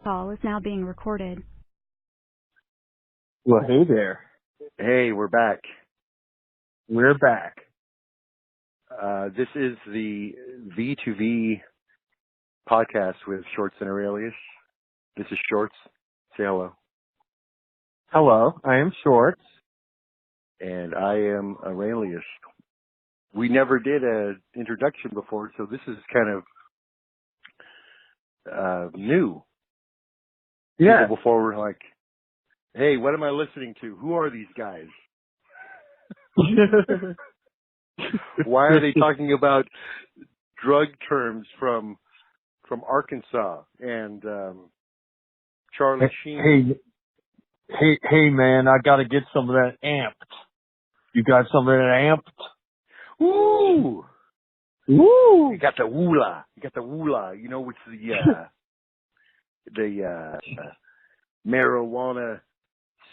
Call is now being recorded. Well, hey there. Hey, we're back. We're back. This is the V2V podcast with Shorts and Aurelius. This is Shorts. Say hello. Hello, I am Shorts. And I am Aurelius. We never did an introduction before, so this is kind of new. Yeah. People before were like, hey, what am I listening to? Who are these guys? Why are they talking about drug terms from Arkansas and Charlie Sheen? Hey, man! I got to get some of that amped. You got some of that amped? Ooh, Woo! You got the woola. You know, which the marijuana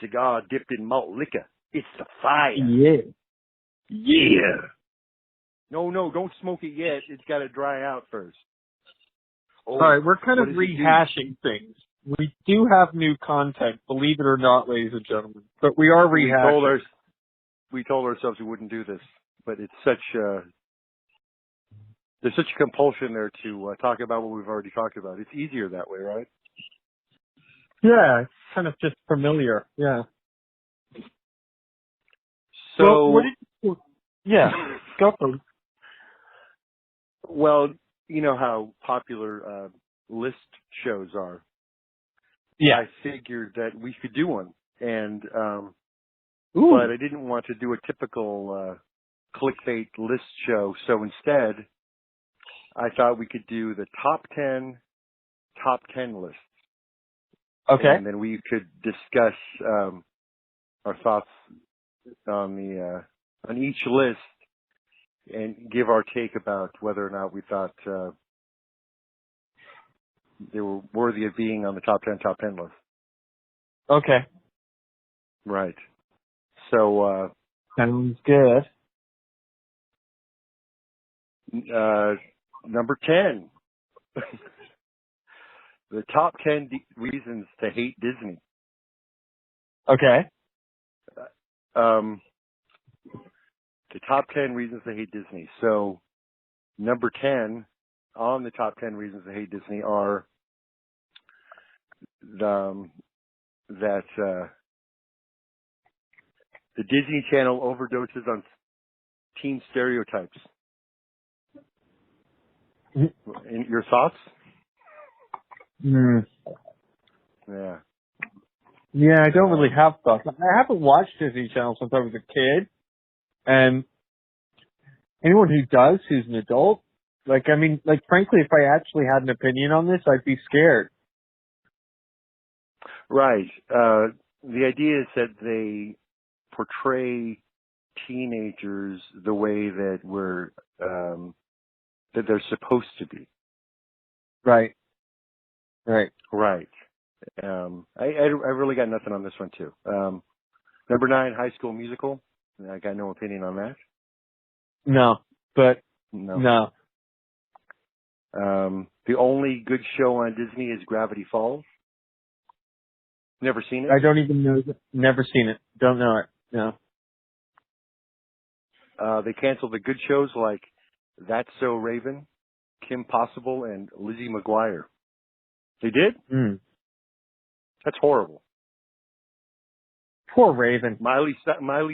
cigar dipped in malt liquor. It's the fire. Yeah. No, don't smoke it yet. It's got to dry out first. Oh, all right, we're kind of rehashing things. We do have new content, believe it or not, ladies and gentlemen. But we are rehashing. We told ourselves we wouldn't do this, but it's there's such a compulsion there to talk about what we've already talked about. It's easier that way, right? Yeah, it's kind of just familiar. Yeah. So, go for it. Well, you know how popular list shows are. Yeah. I figured that we could do one, and but I didn't want to do a typical clickbait list show. So instead, I thought we could do the top 10 lists. Okay. And then we could discuss our thoughts on each list and give our take about whether or not we thought they were worthy of being on the top 10 list. Okay. Right. So sounds good. Number 10. The top 10 reasons to hate Disney. Okay. The top 10 reasons to hate Disney. So, number 10 on the top 10 reasons to hate Disney are that the Disney Channel overdoses on teen stereotypes. And your thoughts? Mm. Yeah. Yeah, I don't really have thoughts. I haven't watched Disney Channel since I was a kid. And anyone who does, who's an adult, frankly, if I actually had an opinion on this, I'd be scared. Right. The idea is that they portray teenagers the way that that they're supposed to be. Right. Right. I really got nothing on this one too. Number 9, High School Musical. I got no opinion on that. No. The only good show on Disney is Gravity Falls. Never seen it? I don't even know. Never seen it. Don't know it. No. They canceled the good shows like That's So Raven, Kim Possible, and Lizzie McGuire. They did? Mm. That's horrible. Poor Raven. Miley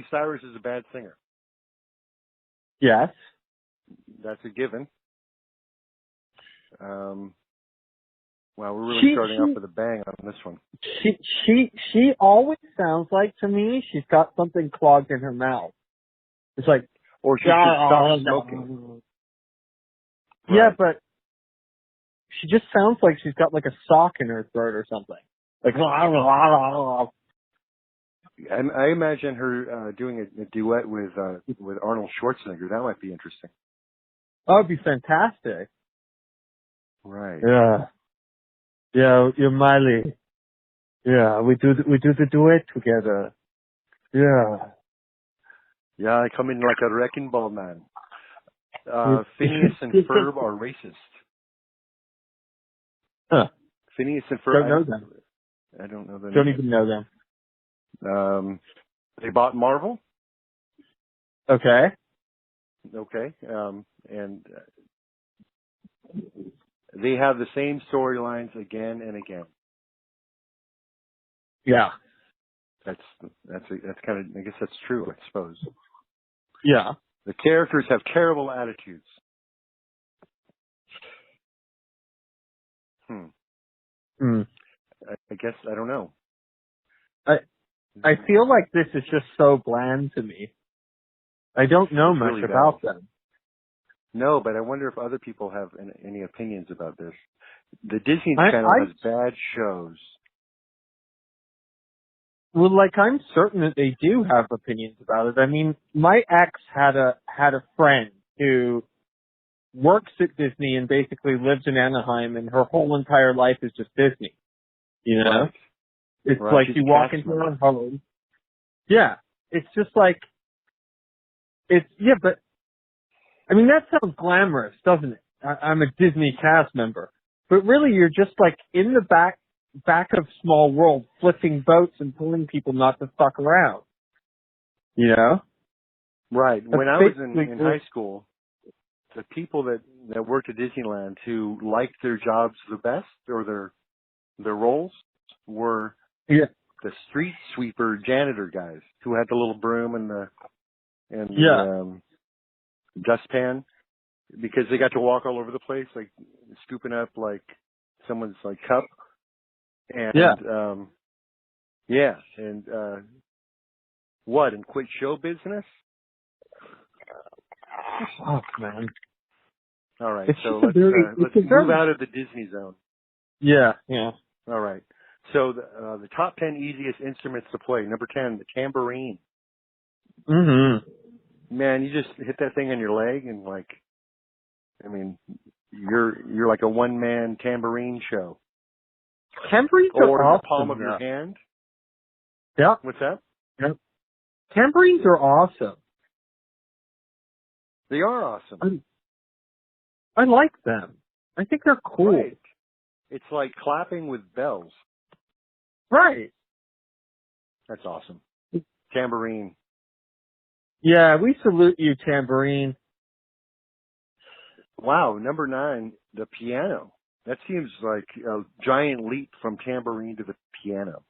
Cyrus is a bad singer. Yes. That's a given. Well, we're really starting off with a bang on this one. She always sounds like to me she's got something clogged in her mouth. It's like, or she should stop smoking. Yeah, right. But she just sounds like she's got like a sock in her throat or something. Like, I imagine her doing a duet with Arnold Schwarzenegger. That might be interesting. That would be fantastic. Right. Yeah, you're Miley. Yeah, we do the duet together. Yeah. Yeah, I come in like a wrecking ball, man. Phineas and Ferb are racist. Huh. Phineas and Don't know them. I don't know them. Don't even know them. They bought Marvel. Okay. Okay. And they have the same storylines again and again. Yeah. That's kind of, I guess that's true, I suppose. Yeah. The characters have terrible attitudes. I guess, I don't know. I feel like this is just so bland to me. I don't know It's much really about bad. them. No, but I wonder if other people have any opinions about this. The Disney Channel has bad shows. Well, like, I'm certain that they do have opinions about it. I mean, my ex had a friend who works at Disney and basically lives in Anaheim, and her whole entire life is just Disney. You know? Right. It's Right. like She's you walk into her home. Yeah. It's just like, but, I mean, that sounds glamorous, doesn't it? I'm a Disney cast member. But really, you're just like in the back of Small World, flipping boats and pulling people not to fuck around. You know? Right. That's when I was in high school, the people that worked at Disneyland who liked their jobs the best, or their roles, were the street sweeper janitor guys who had the little broom and the dustpan, because they got to walk all over the place, like scooping up like someone's like cup. And and quit show business? Fuck, man. All right, it's so let's move out of the Disney zone. Yeah, yeah. All right. So the top 10 easiest instruments to play. Number 10, the tambourine. Mm-hmm. Man, you just hit that thing on your leg and you're like a one-man tambourine show. Tambourines or are awesome. Or the palm of your hand. Yeah. What's that? Yep. Tambourines are awesome. They are awesome. I like them. I think they're cool. Right. It's like clapping with bells. Right. That's awesome. Tambourine. Yeah, we salute you, tambourine. Wow, number 9, the piano. That seems like a giant leap from tambourine to the piano.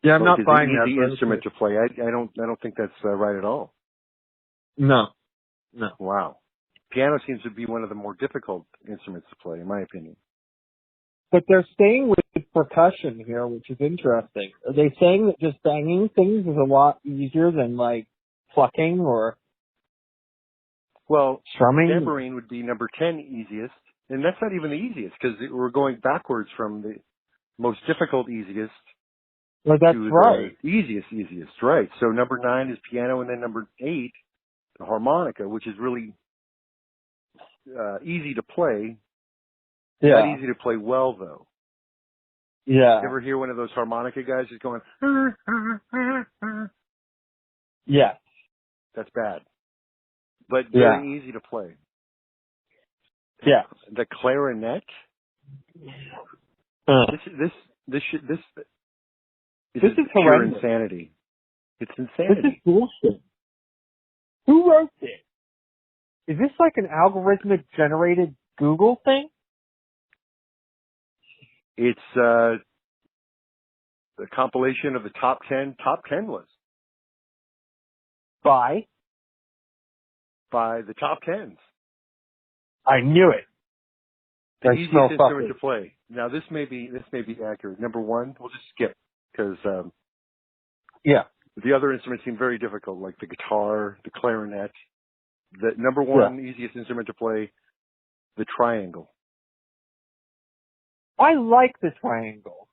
Yeah, I'm not buying that. Easy that instrument to play. I don't think that's right at all. No. Wow. Piano seems to be one of the more difficult instruments to play, in my opinion. But they're staying with percussion here, which is interesting. Are they saying that just banging things is a lot easier than like plucking or strumming? Tambourine would be number 10 easiest, and that's not even the easiest because we're going backwards from the most difficult easiest to the easiest, right? So number 9 is piano, and then number 8, the harmonica, which is really easy to play. Yeah. Not easy to play well, though. Yeah. You ever hear one of those harmonica guys just going, Yeah. That's bad. But very easy to play. Yeah. The clarinet. This is pure horrendous. insanity. It's insanity. This is bullshit. Who wrote this? Is this like an algorithmic generated Google thing? It's the compilation of the top 10 list. By the top 10s. I knew it. The easiest instrument to play. Now this may be accurate. Number 1, we'll just skip because the other instruments seem very difficult, like the guitar, the clarinet. The number 1 easiest instrument to play, the triangle. I like the triangle.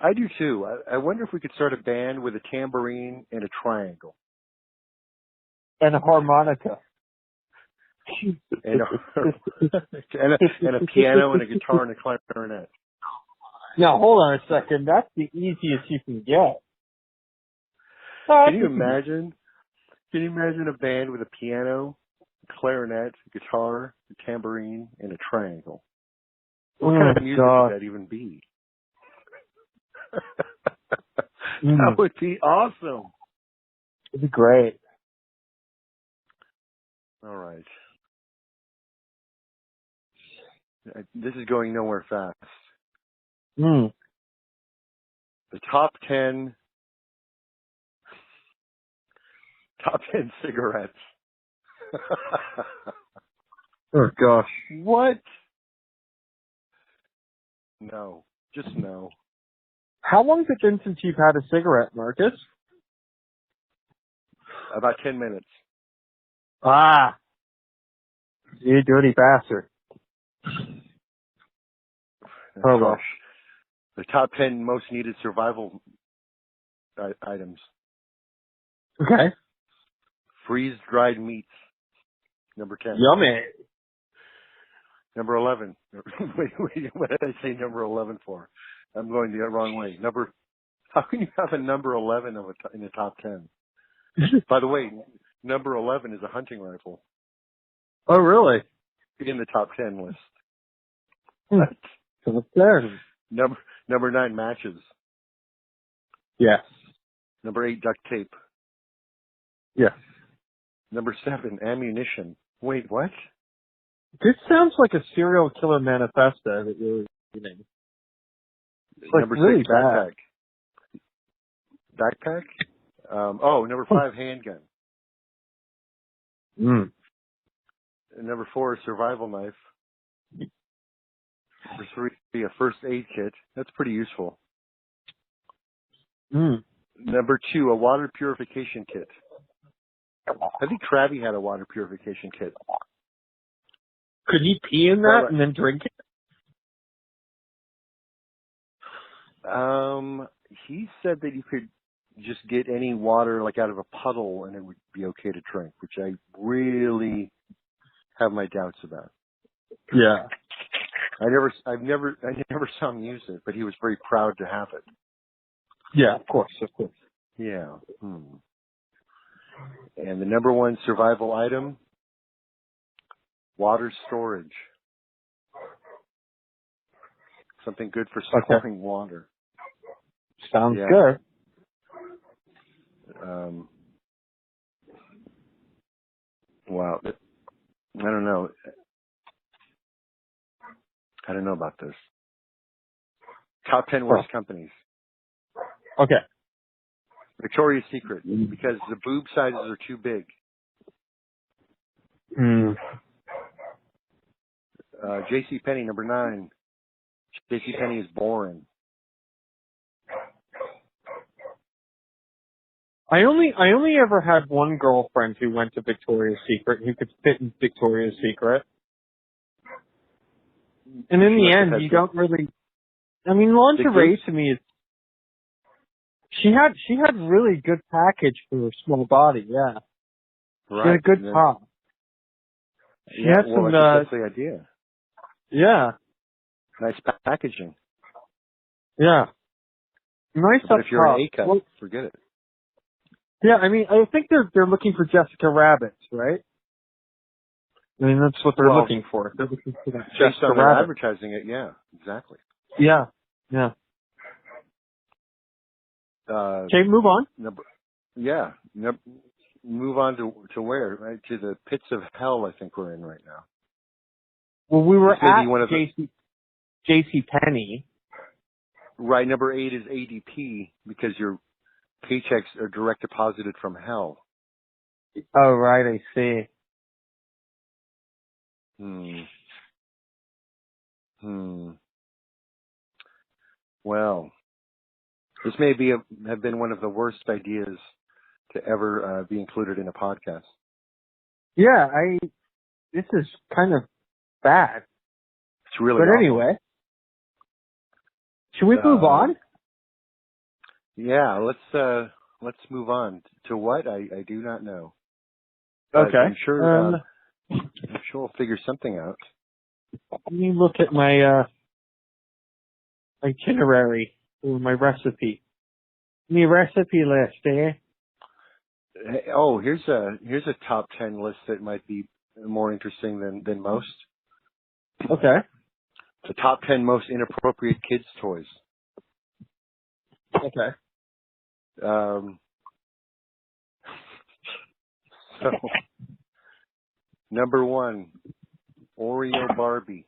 I do too. I wonder if we could start a band with a tambourine and a triangle. And a harmonica. And a piano and a guitar and a clarinet. Now, hold on a second. That's the easiest you can get. Can you imagine a band with a piano, clarinet, guitar, a tambourine, and a triangle. What Oh kind of my music God. would that even be? That would be awesome. It'd be great. All right. This is going nowhere fast. Mm. The top 10 cigarettes. Oh gosh. What? No. Just no. How long has it been since you've had a cigarette, Marcus? About 10 minutes. Ah. You dirty bastard. Oh well. Gosh. The top 10 most needed survival items. Okay. Freeze-dried meats. Number 10. Yummy. Number 11. Wait, what did I say number 11 for? I'm going the wrong way. How can you have a number 11 in the top 10? By the way, number 11 is a hunting rifle. Oh, really? In the top 10 list. So it's there. Number 9, matches. Yes. Number 8, duct tape. Yes. Number 7, ammunition. Wait, what? This sounds like a serial killer manifesto that you're reading. It's like Number really 6, bad. backpack. Number 5, handgun. Mm. And number 4, survival knife. Number 3, a first aid kit. That's pretty useful. Mm. Number 2, a water purification kit. I think Travvy had a water purification kit. Could he pee in that and then drink it? He said that you could just get any water like out of a puddle and it would be okay to drink, which I really have my doubts about. Yeah. I never saw him use it, but he was very proud to have it. Yeah, of course. Yeah. And the number 1 survival item, water storage. Something good for storing water. Sounds good. Wow. I don't know. I don't know about this. Top 10 worst companies. Okay. Victoria's Secret, because the boob sizes are too big. Mm. JCPenney, number 9. JCPenney is boring. I only ever had one girlfriend who went to Victoria's Secret who could fit in Victoria's Secret. And in the end, you don't really. I mean, lingerie to me is. She had really good package for her small body. Yeah. Right. She had a good top. She had some. That's the idea. Yeah. Nice packaging. Yeah. Nice but up if you're top. an A-cup, well, forget it. Yeah, I mean, I think they're looking for Jessica Rabbit, right? I mean, that's what they're looking for. They're looking for that Based on Jessica Rabbit. advertising it, yeah, exactly. Yeah. Okay, move on. Move on to where? Right to the pits of hell. I think we're in right now. Well, we were at one of JCPenney. Right. Number 8 is ADP because your paychecks are direct deposited from hell. Oh, right. I see. Well, this may have been one of the worst ideas to ever be included in a podcast. Yeah, this is kind of bad. It's really But awful. anyway, should we move on? Yeah, let's move on to what I do not know. Okay. I'm sure we'll figure something out. Let me look at my itinerary or my recipe. My recipe list, eh? Oh, here's a top 10 list that might be more interesting than most. Okay. The top 10 most inappropriate kids' toys. Okay. So, number 1, Oreo Barbie.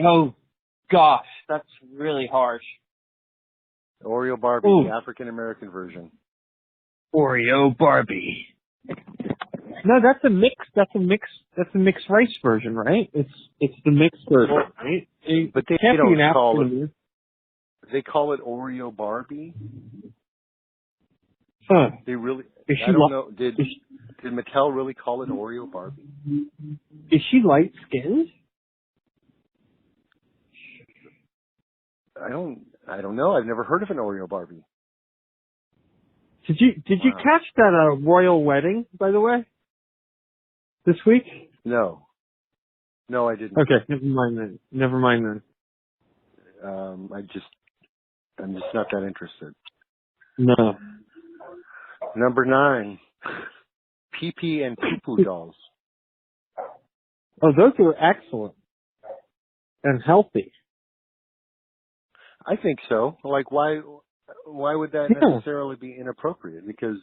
Oh, gosh, that's really harsh. Oreo Barbie, Ooh. the African American version. Oreo Barbie. No, that's a mixed race version, right? It's the mixed version, right? But they can't be don't an call African. it. They call it Oreo Barbie. Huh. They really. Is I she don't know. Did Mattel really call it Oreo Barbie? Is she light skinned? I don't know. I've never heard of an Oreo Barbie. Did you catch that royal wedding, by the way? This week? No, I didn't. Okay, never mind then. I'm just not that interested. No. Number 9, Pee-Pee and Poo-Poo dolls. Oh, those are excellent and healthy. I think so. Like, why would that necessarily be inappropriate? Because,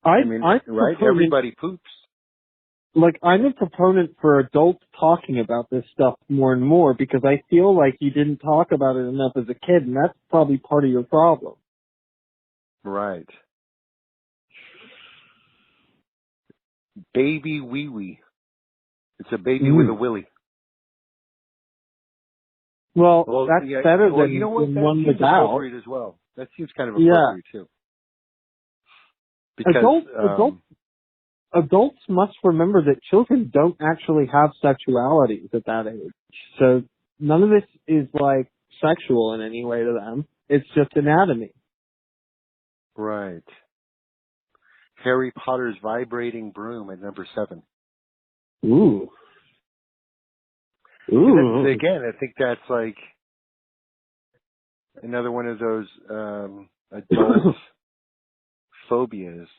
right? Everybody poops. Like, I'm a proponent for adults talking about this stuff more and more because I feel like you didn't talk about it enough as a kid, and that's probably part of your problem. Right. Baby Wee Wee. It's a baby with a willy. Well, that's better than, you know what? than That one seems without. appropriate as well. That seems kind of appropriate too. Because adults must remember that children don't actually have sexualities at that age. So none of this is like sexual in any way to them. It's just anatomy. Right. Harry Potter's vibrating broom at number 7. Ooh. Again, I think that's like another one of those adult phobias.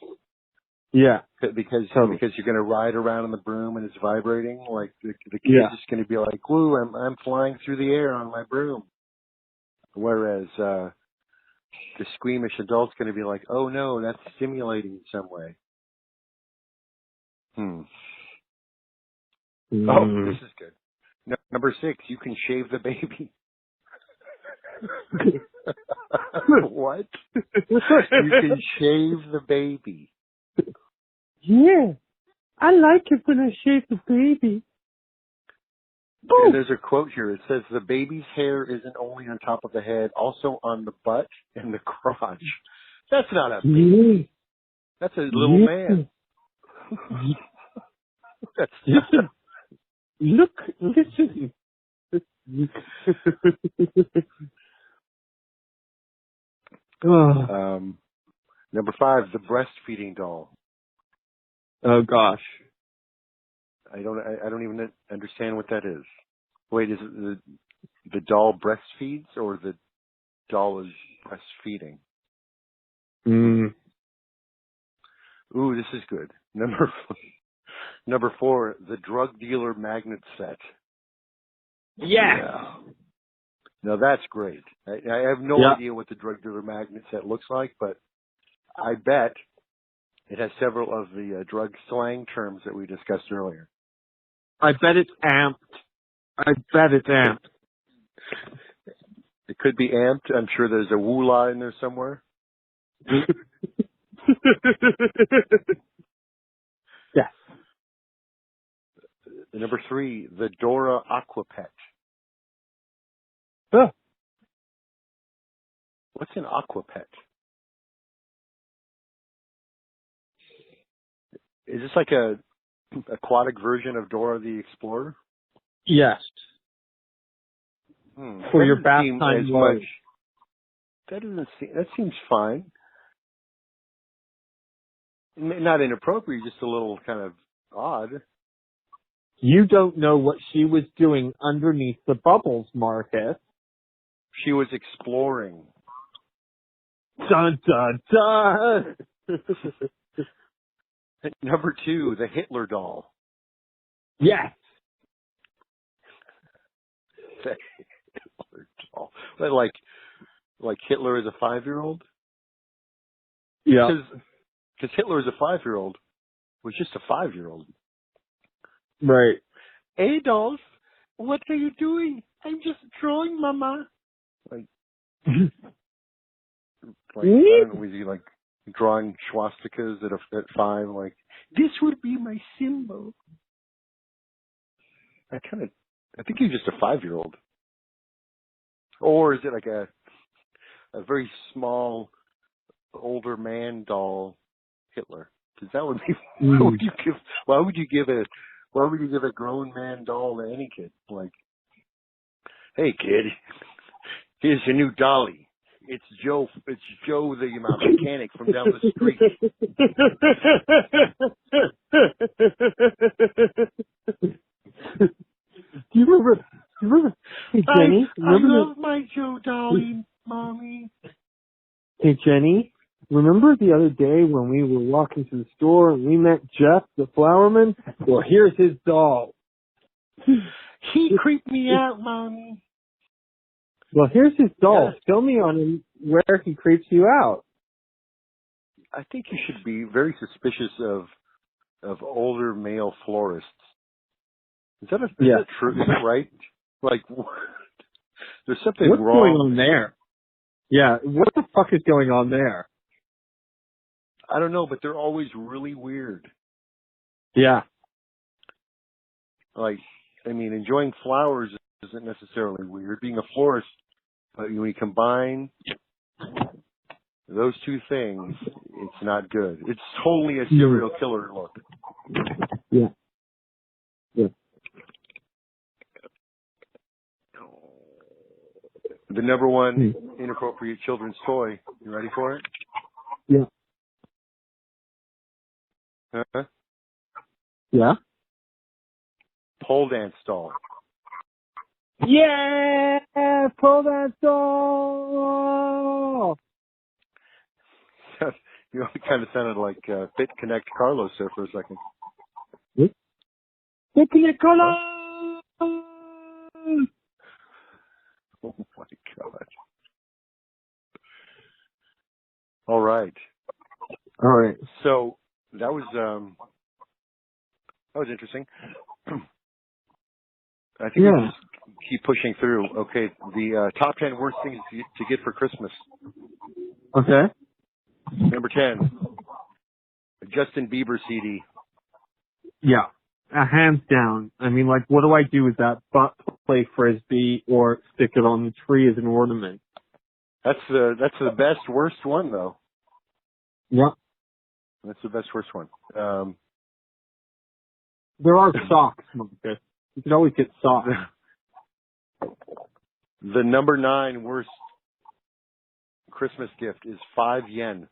Yeah. Because you're going to ride around on the broom and it's vibrating. Like the kid's just going to be like, "Woo! I'm flying through the air on my broom." Whereas the squeamish adult's going to be like, "Oh no, that's stimulating in some way." Oh, this is good. Number 6, you can shave the baby. What? You can shave the baby. Yeah. I like it when I shave the baby. And there's a quote here. It says, the baby's hair isn't only on top of the head, also on the butt and the crotch. That's not a baby. That's a little man. That's listen. Look, listen. Number 5, the breastfeeding doll. Oh gosh. I don't even understand what that is. Wait, is it the doll breastfeeds or the doll is breastfeeding? Ooh, this is good. Number 4, the drug dealer magnet set. Yeah. Now that's great. I have no idea what the drug dealer magnet set looks like, but I bet it has several of the drug slang terms that we discussed earlier. I bet it's amped. It could be amped. I'm sure there's a woo-la in there somewhere. Yes. Number 3, the Dora Aqua Pet. Oh. What's an aqua pet? Is this like a aquatic version of Dora the Explorer? Yes. For your bath time load. That seems fine. Not inappropriate, just a little kind of odd. You don't know what she was doing underneath the bubbles, Marcus. She was exploring. Dun, dun, dun. Number 2, the Hitler doll. Yes. The Hitler doll. But like Hitler is a 5-year-old? Yeah. Because Hitler is a 5-year-old was just a 5-year-old. Right. Adolf, what are you doing? I'm just drawing, Mama. Like I don't know, was he like drawing swastikas at 5? Like, this would be my symbol. I think he's just a 5-year-old. Or is it like a very small older man doll Hitler? Because that would be why would you give a grown man doll to any kid? Like, hey kid, here's your new dolly. It's Joe the mechanic from down the street. Do you remember hey Jenny? I love my Joe dolly, Mommy. Hey Jenny, remember the other day when we were walking to the store and we met Jeff the flowerman? Well, here's his doll. He creeped me out, Mommy. Well, here's his doll. Yes. Tell me on him where he creeps you out. I think you should be very suspicious of older male florists. Is that true? Is that right? Like, there's something What's wrong. going on there? Yeah, what the fuck is going on there? I don't know, but they're always really weird. Yeah. Like, I mean, enjoying flowers isn't necessarily weird. Being a florist, but when you combine those two things, it's not good. It's totally a serial killer look. Yeah. Yeah. The number 1 inappropriate children's toy. You ready for it? Yeah. Huh? Yeah. Pole dance doll. Yeah! Pole dance doll! You know, it kind of sounded like Fit Connect Carlos there for a second. Fit Connect Carlos! Oh my God. All right. So that was interesting. I think we just keep pushing through. Okay, the top 10 worst things to get for Christmas. Okay. Number 10, a Justin Bieber CD. Yeah. Hands down. I mean, like, what do I do with that? Play frisbee or stick it on the tree as an ornament? That's the best worst one though. Yeah. That's the best worst one. There are socks, Marcus. You can always get socks. The number 9 worst Christmas gift is 5 yen.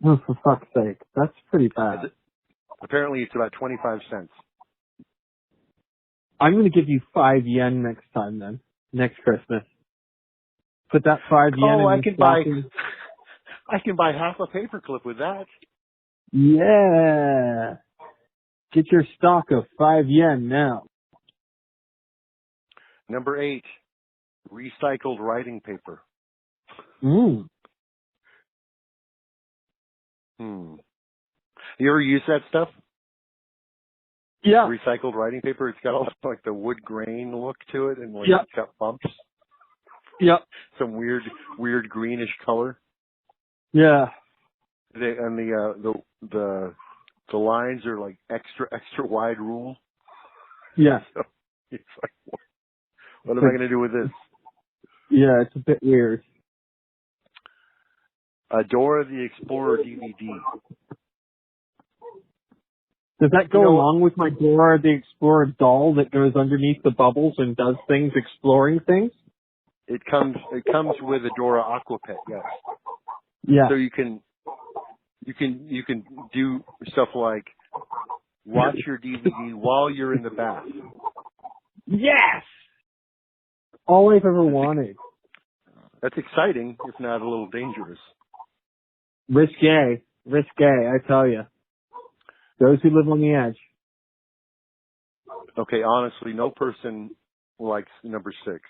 Oh, for fuck's sake. That's pretty bad. Apparently it's about 25 cents. I'm going to give you 5 yen next time then. Next Christmas. Put that 5 yen in I can buy half a paperclip with that. Yeah. Get your stock of 5 yen now. Number 8, recycled writing paper. You ever use that stuff? Yeah. Recycled writing paper. It's got all like the wood grain look to it, and like it's got bumps. Yep. Some weird greenish color. Yeah. The lines are like extra wide rule. Yeah. So it's like, what am I going to do with this? Yeah, it's a bit weird. Dora the Explorer DVD. Does that go along with my Dora the Explorer doll that goes underneath the bubbles and does things, exploring things? It comes with a Dora Aquapet, yes. Yeah. So you can do stuff like watch your DVD while you're in the bath. Yes! All I've ever wanted. That's exciting, if not a little dangerous. Risque. risque, I tell you. Those who live on the edge. Okay, honestly, no person likes number 6.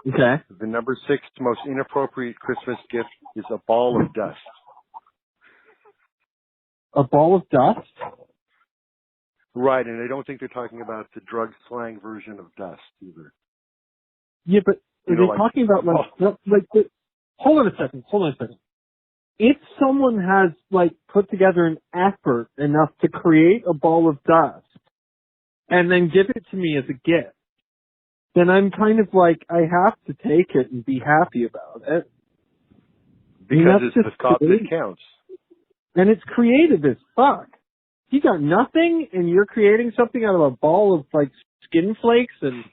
Okay. The number 6 most inappropriate Christmas gift is a ball of dust. A ball of dust? Right, and I don't think they're talking about the drug slang version of dust either. Yeah, but are they like, talking about hold on a second. If someone has put together an effort enough to create a ball of dust and then give it to me as a gift, then I'm kind of I have to take it and be happy about it. Because it's the thought that counts. And it's creative as fuck. You got nothing and you're creating something out of a ball of skin flakes and,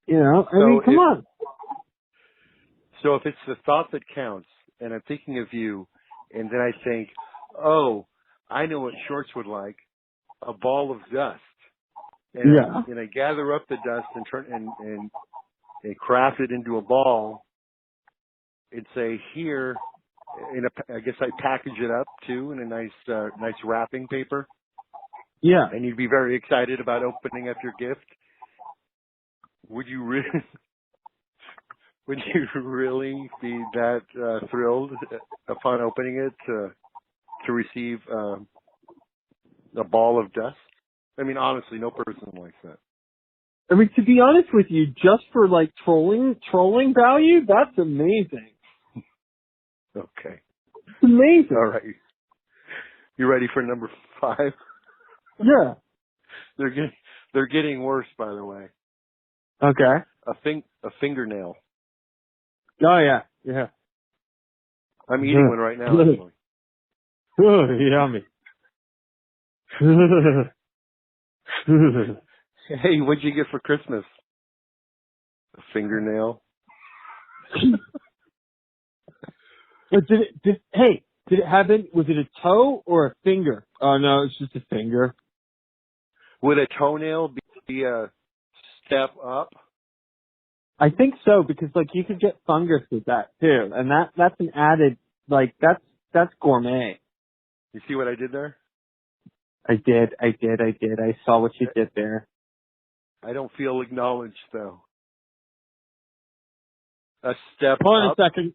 come on. So if it's the thought that counts and I'm thinking of you and then I think, oh, I know what Shorts would like, a ball of dust. And, and I gather up the dust and turn and craft it into a ball and say, here, I guess I package it up too in a nice wrapping paper. Yeah. And you'd be very excited about opening up your gift. Would you really be that thrilled upon opening it to receive a ball of dust? I mean, honestly, no person likes that. I mean, to be honest with you, just for trolling value, that's amazing. Okay. It's amazing. All right. You ready for number 5? Yeah. They're getting worse, by the way. Okay. A fingernail. Oh yeah. Yeah. I'm eating one right now, actually. Oh, yummy. Hey, what'd you get for Christmas? A fingernail. But did it have was it a toe or a finger? Oh no, it's just a finger. Would a toenail be a step up? I think so, because you could get fungus with that too. And that's an added that's gourmet. You see what I did there? I did. I saw what you did there. I don't feel acknowledged, though. A step Hold on up. a second.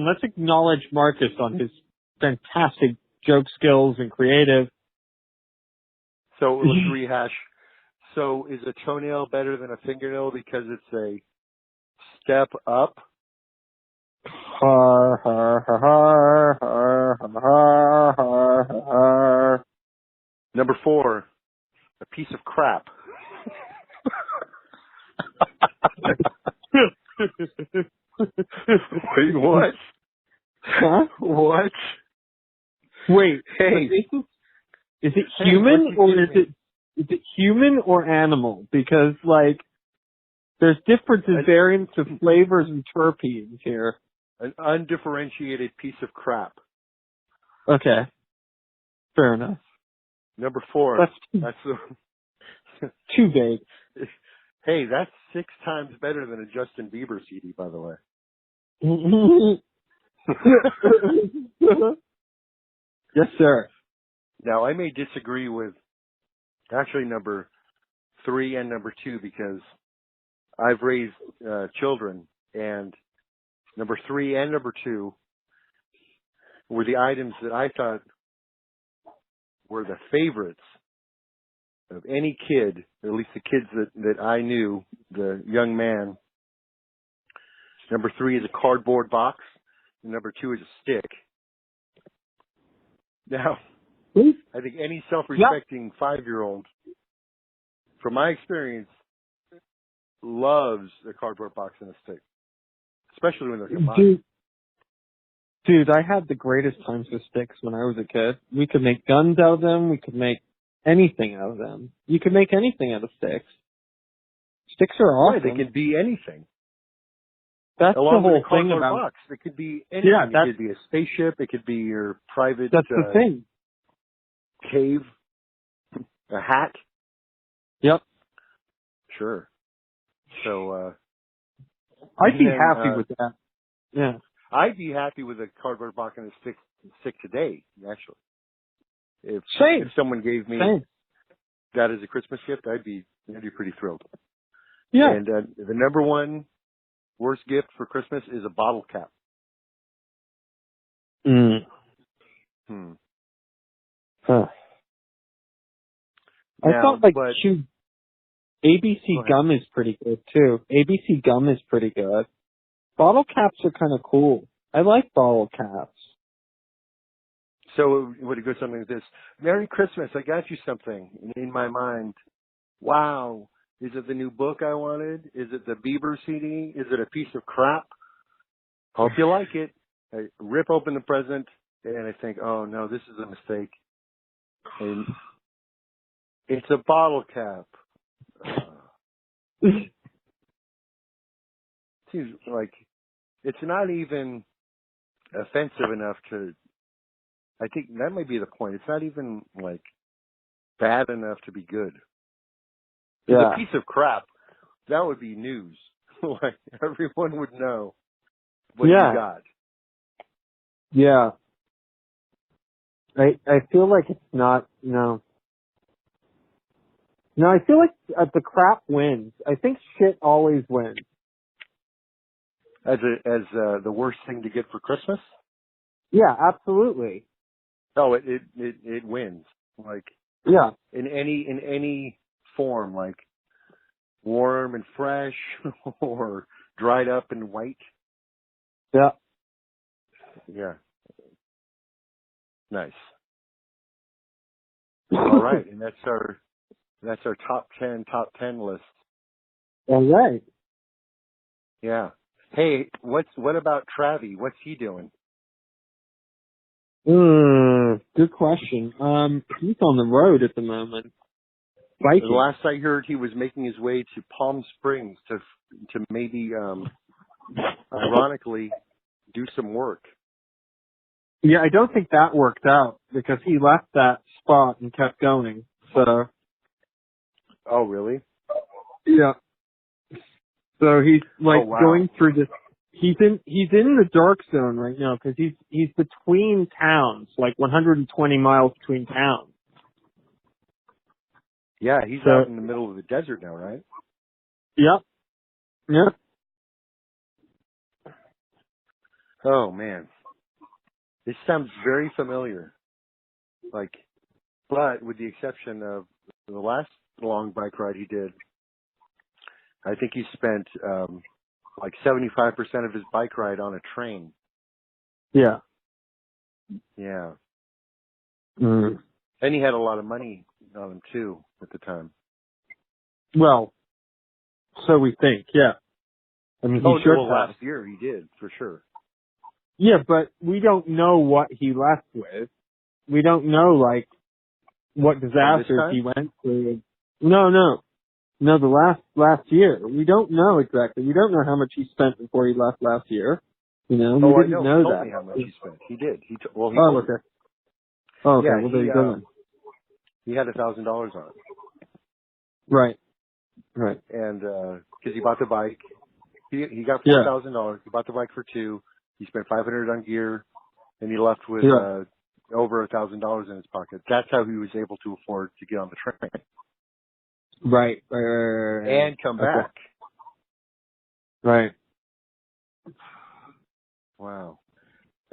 Let's acknowledge Marcus on his fantastic joke skills and creative. So let's rehash. So is a toenail better than a fingernail because it's a step up? Number 4, a piece of crap. Wait, what? Huh? What? Wait. Hey. Is it human or is it human or animal? Because there's differences, variants of flavors and terpenes here. An undifferentiated piece of crap. Okay. Fair enough. Number 4. That's too vague. Hey, that's 6 times better than a Justin Bieber CD, by the way. Yes, sir. Now, I may disagree with actually number 3 and number 2 because I've raised children, and number 3 and number 2 were the items that I thought were the favorites of any kid, or at least the kids that I knew, the young man. Number 3 is a cardboard box, and number 2 is a stick. Now, I think any self-respecting 5-year-old, from my experience, loves a cardboard box and a stick, especially when they're combined. Dude, I had the greatest times with sticks when I was a kid. We could make guns out of them. We could make anything out of them. You could make anything out of sticks. Sticks are awesome. Right, they can be anything. That's Along the whole with a cardboard thing about box. It could be anything. Yeah, it could be a spaceship. It could be your private. That's the thing. Cave. A hat. Yep. Sure. So. I'd be happy with that. Yeah. I'd be happy with a cardboard box and a stick today, actually. If someone gave me that as a Christmas gift, I'd be pretty thrilled. Yeah. And the number one worst gift for Christmas is a bottle cap. Huh. I thought ABC gum is pretty good too. ABC gum is pretty good. Bottle caps are kind of cool. I like bottle caps. So would it go something like this? Merry Christmas, I got you something. And in my mind, wow, is it the new book I wanted? Is it the Bieber CD? Is it a piece of crap? Hope you like it. I rip open the present and I think, oh no, this is a mistake. And it's a bottle cap. Seems like it's not even offensive enough to, I think that might be the point. It's not even like bad enough to be good. Yeah. A piece of crap, that would be news. Like everyone would know what you got. Yeah. I feel like it's not, no, I feel like the crap wins. I think shit always wins. As the worst thing to get for Christmas? Yeah, absolutely. Oh, it wins. Like, yeah, in any form, like warm and fresh or dried up and white. Yeah. Yeah. Nice. All right, and that's our top 10 list. All right. Yeah. Hey, what about Travvy? What's he doing? Good question. He's on the road at the moment. Biking. The last I heard, he was making his way to Palm Springs to maybe, ironically, do some work. Yeah, I don't think that worked out because he left that spot and kept going. So. Oh, really? Yeah. So he's going through this. He's in the dark zone right now because he's between towns, like 120 miles between towns. Yeah, he's out in the middle of the desert now, right? Yep. Yep. Oh man, this sounds very familiar. But with the exception of the last long bike ride he did, I think he spent 75% of his bike ride on a train. Yeah. Yeah. Mm. And he had a lot of money on him too at the time. Well, so we think, yeah. I mean, he should have. Last year he did, for sure. Yeah, but we don't know what he left with. We don't know, what disasters he went through. No, the last year. We don't know exactly. We don't know how much he spent before he left last year. We didn't know He told that. Me how much he spent. He did. He told okay. Oh, okay. Yeah, well, there you go then. He had $1,000 on it. Right. And, cause he bought the bike. He got $4,000. He bought the bike for $2,000. He spent $500 on gear and he left with, over $1,000 in his pocket. That's how he was able to afford to get on the train. Right. And come back. Right. Wow.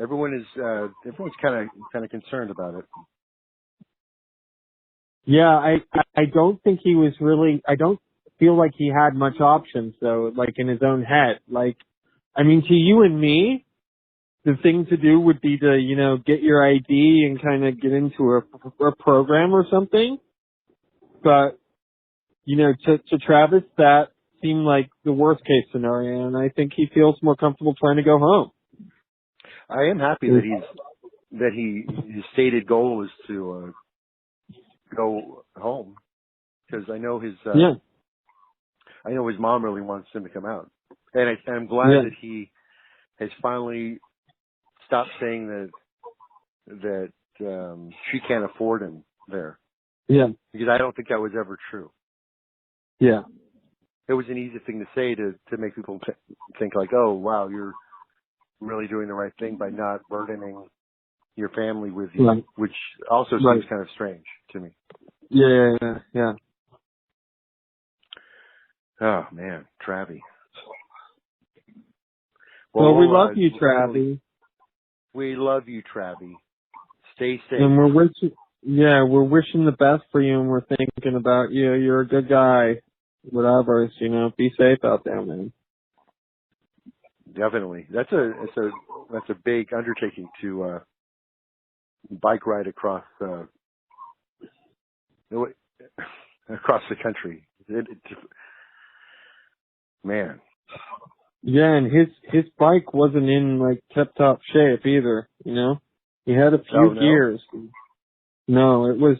Everyone's kind of concerned about it. Yeah, I don't think he was really, I don't feel like he had much options though, in his own head. To you and me, the thing to do would be to, get your ID and kind of get into a program or something. But, to Travis, that seemed like the worst case scenario, and I think he feels more comfortable trying to go home. I am happy that his stated goal is to go home, because I know his mom really wants him to come out, and I'm glad that he has finally stopped saying that she can't afford him there. Yeah, because I don't think that was ever true. Yeah, it was an easy thing to say to make people think oh wow, really doing the right thing by not burdening your family with you, Right. which also seems kind of strange to me. Yeah. Oh man, Travvy. Well, we love you, Travvy. We love you, Travvy. Stay safe. And we're wishing the best for you, and we're thinking about you. You're a good guy. Whatever, be safe out there, man. Definitely. That's a big undertaking to bike ride across across the country. Man. Yeah, and his bike wasn't in like tip top shape either, He had a few gears. No, it was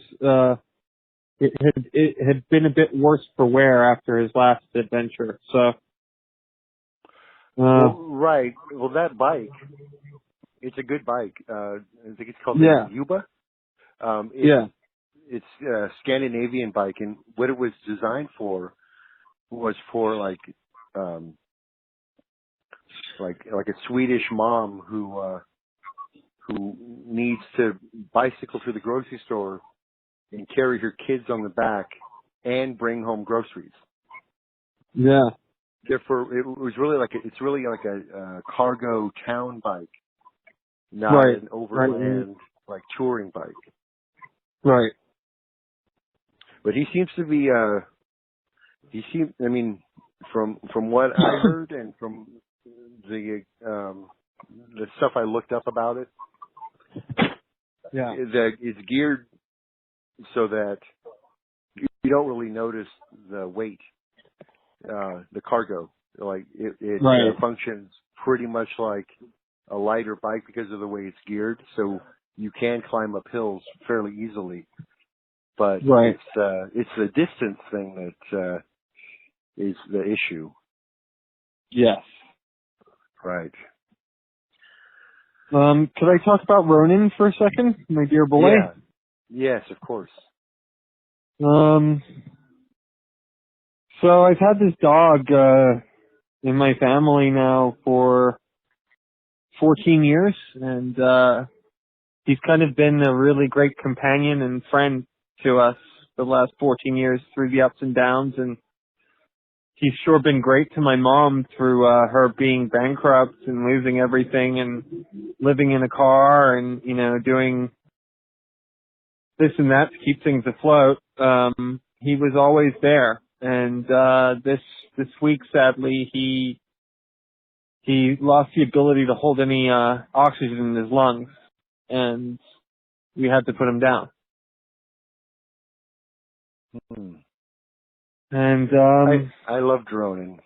it had been a bit worse for wear after his last adventure. So right. Well, that bike, it's a good bike. I think it's called the Yuba. It's a Scandinavian bike, and what it was designed for was for like a Swedish mom who needs to bicycle to the grocery store and carry her kids on the back and bring home groceries. Yeah. Therefore, it's really like a cargo town bike, not an overland like touring bike. Right. But he seems to be I mean, from what I heard and from the stuff I looked up about it, it's geared so that you don't really notice the weight, the cargo. Like it functions pretty much like a lighter bike because of the way it's geared, so you can climb up hills fairly easily. But it's the distance thing that is the issue. Yes. Right. Could I talk about Ronan for a second, my dear boy? Yeah. Yes, of course. So I've had this dog in my family now for 14 years, and he's kind of been a really great companion and friend to us the last 14 years through the ups and downs, and he's sure been great to my mom through her being bankrupt and losing everything and living in a car and, doing this and that to keep things afloat. He was always there. And this week, sadly, he lost the ability to hold any oxygen in his lungs, and we had to put him down. Mm-hmm. And I love droning.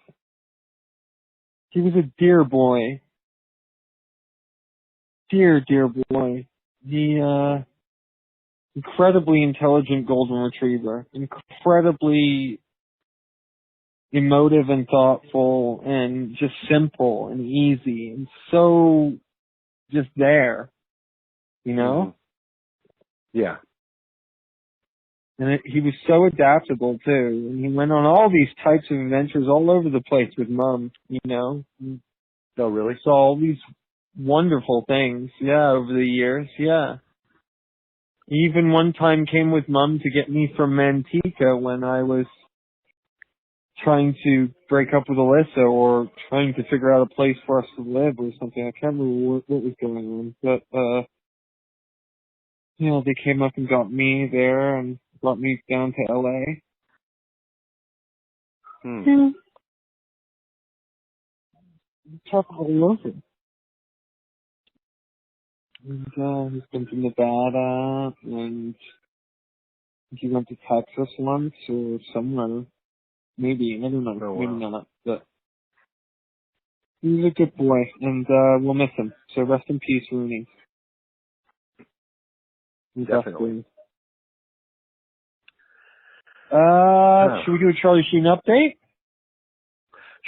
He was a dear boy. Dear boy. He incredibly intelligent golden retriever. Incredibly emotive and thoughtful and just simple and easy and so just there. Mm-hmm. Yeah. And he was so adaptable, too. And he went on all these types of adventures all over the place with Mom, Oh, really? Saw all these wonderful things, over the years, He even one time came with Mom to get me from Manteca when I was trying to break up with Alyssa or trying to figure out a place for us to live or something. I can't remember what was going on. But, they came up and got me there and brought me down to L.A. Yeah. Tough all over. And he's been to Nevada, and he went to Texas once or somewhere. Maybe, I don't know. Oh, wow. Maybe not. But he's a good boy, and we'll miss him. So rest in peace, Rooney. Definitely. Should we do a Charlie Sheen update?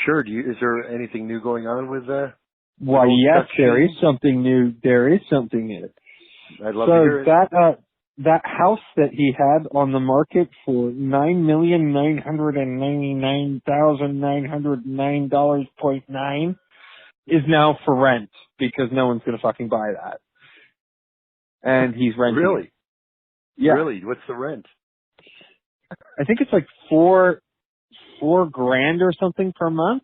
Sure. Is there anything new going on with Why, yes, there is something new. There is something new. I'd love to hear it. That house that he had on the market for $9,999,909.9 is now for rent. because no one's going to fucking buy that. And he's renting. Really? Yeah. Really? What's the rent? I think it's like $4,000 or something per month.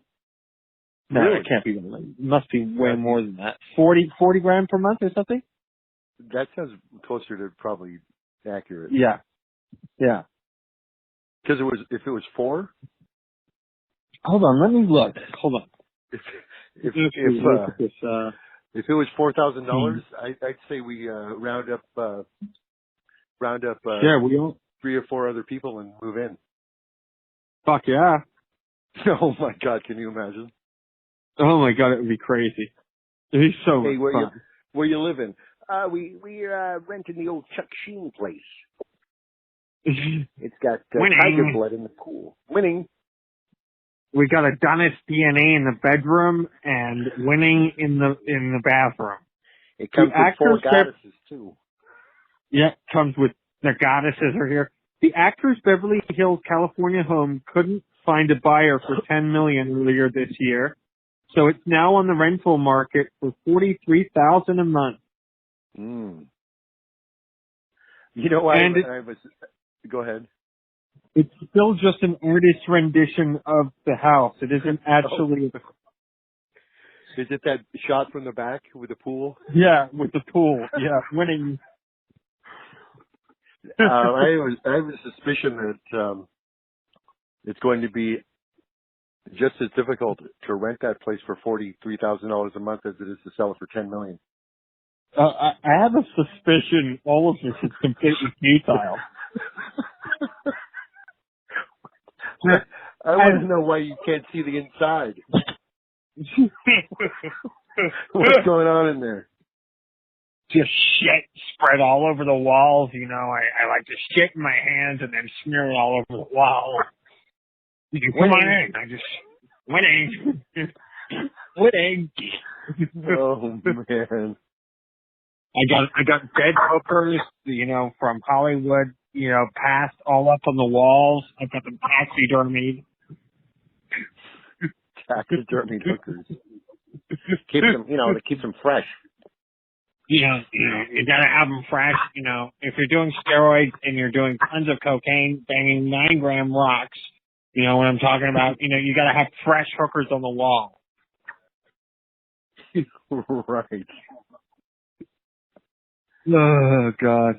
No, Really? it can't be. It must be way more than that. 40 grand per month or something? That sounds closer to probably accurate. Yeah. Yeah. Because if it was 4? Hold on, let me look. Hold on. If it was $4,000, I'd say we round up yeah, we all 3 or 4 other people and move in. fuck yeah. Oh my God, can you imagine? Oh my God, it would be crazy. It'd be so Hey, much fun. where you living? We renting the old Chuck Sheen place. It's got tiger blood in the pool. Winning. We got Adonis DNA in the bedroom and winning in the bathroom. It comes with 4 goddesses too. Yeah, comes with the goddesses are here. The actor's Beverly Hills, California home couldn't find a buyer for $10 million earlier this year, so it's now on the rental market for $43,000 a month. Mm. You know what? Go ahead. It's still just an artist's rendition of the house. It isn't actually. Is it that shot from the back with the pool? Yeah, with the pool. Yeah, winning. I have a suspicion that it's going to be just as difficult to rent that place for $43,000 a month as it is to sell it for $10 million. I have a suspicion all of this is completely futile. I want to know why you can't see the inside. What's going on in there? Just shit spread all over the walls. You know, I like to shit in my hands and then smear it all over the wall. Come on in. I just winning. Winning. Oh man. I got dead hookers, you know, from Hollywood, you know, passed all up on the walls. I've got them taxidermied. Taxidermied hookers. Keeps them, you know, it keeps them fresh. You gotta have them fresh. You know, if you're doing steroids and you're doing tons of cocaine, banging 9-gram rocks, you know what I'm talking about. You know, you gotta have fresh hookers on the wall. Right. Oh God.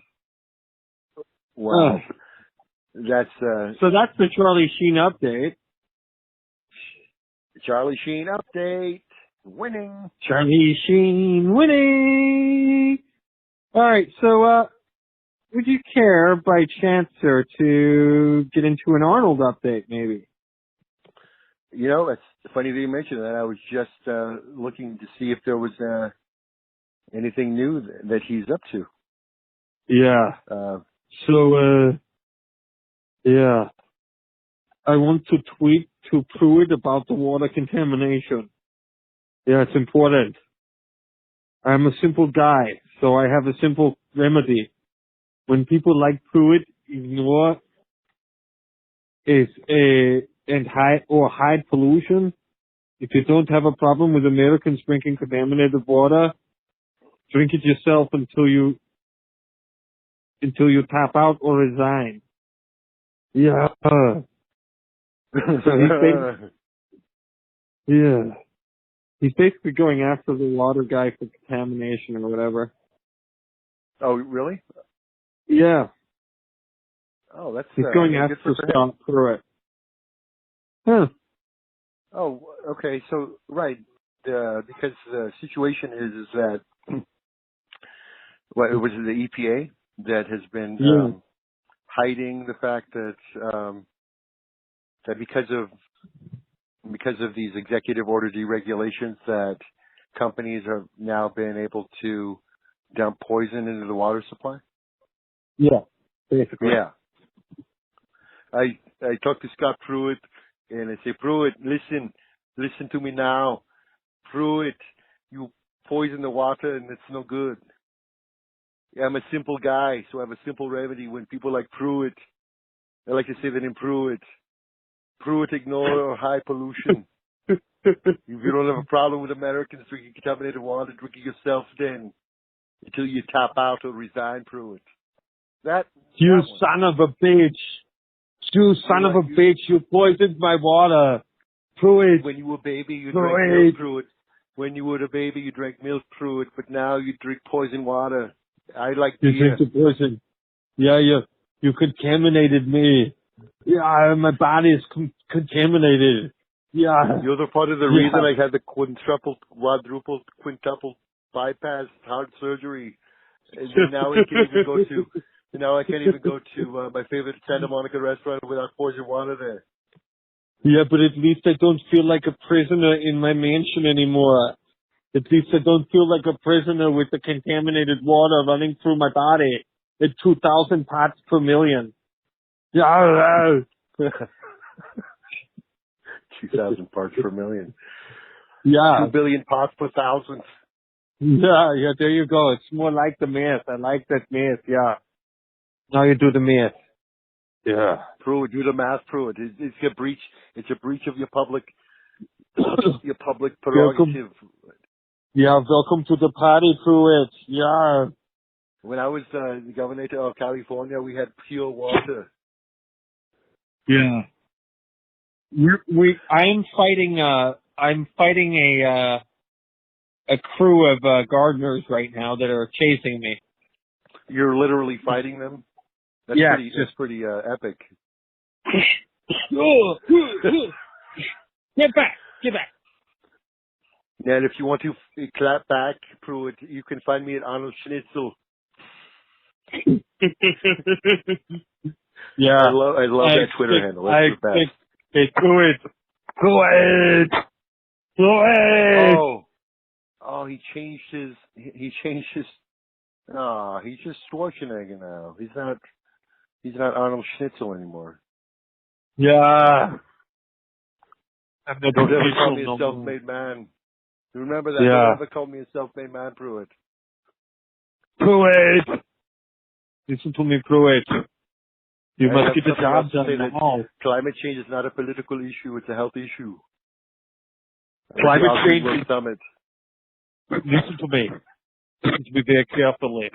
Wow. That's so that's the Charlie Sheen update. Charlie Sheen update. Winning. Charlie Sheen winning. All right, so would you care by chance, sir, to get into an Arnold update, maybe? You know, it's funny that you mentioned that. I was just looking to see if there was anything new that he's up to. Yeah. Yeah. I want to tweet to Pruitt about the water contamination. Yeah, it's important. I'm a simple guy, so I have a simple remedy. When people like Pruitt ignore hide pollution, if you don't have a problem with Americans drinking contaminated water, drink it yourself until you tap out or resign. Yeah. He's basically going after the water guy for contamination or whatever. Oh, really? Yeah. Oh, that's he's going after Scott Pruitt. Huh. Oh, okay. So, right, because the situation is that it was the EPA that has been hiding the fact that that because of these executive order deregulations that companies have now been able to dump poison into the water supply. Yeah, basically. Yeah. I talked to Scott Pruitt and I say, Pruitt, listen to me now. Pruitt, you poison the water and it's no good. I'm a simple guy, so I have a simple remedy. When people like Pruitt, I like to say that in Pruitt ignore high pollution. If you don't have a problem with Americans drinking contaminated water, drink it yourself then until you tap out or resign, Pruitt. You son of a bitch. You son of a bitch. You poisoned my water. Pruitt. When you were a baby, you drank milk, Pruitt. When you were a baby, you drank milk, Pruitt. But now you drink poison water. I like beer. You drink the poison. Yeah, you contaminated me. Yeah, my body is contaminated. Yeah. You're the part of the reason I had the quadruple, quintuple bypass heart surgery. And now I can't even go to. Now I can't even go to my favorite Santa Monica restaurant without poison water there. Yeah, but at least I don't feel like a prisoner in my mansion anymore. At least I don't feel like a prisoner with the contaminated water running through my body at 2,000 parts per million. Yeah. 2,000 parts per million. Yeah. 2 billion parts per thousand. Yeah, there you go. It's more like the math. I like that math, yeah. Now you do the math. Yeah. Pruitt, do the math, Pruitt. It's a breach. It's a breach of your public prerogative. Welcome to the party, Pruitt. Yeah. When I was the governor of California, we had pure water. Yeah. I'm fighting a crew of gardeners right now that are chasing me. You're literally fighting them? That's pretty epic. Get back! And if you want to clap back, Pruitt, you can find me at Arnold Schnitzel. Yeah. I love that Twitter handle. That's the best. Hey, Pruitt! Oh, he changed his, he's just Schwarzenegger now. He's not Arnold Schnitzel anymore. Yeah. Don't ever call me a self-made man. Remember that. Yeah. Don't ever call me a self-made man, Pruitt. Pruitt! Listen to me, Pruitt. You must get the job done now. Climate change is not a political issue, it's a health issue. Climate change World Summit. Listen to me. Listen to me very carefully.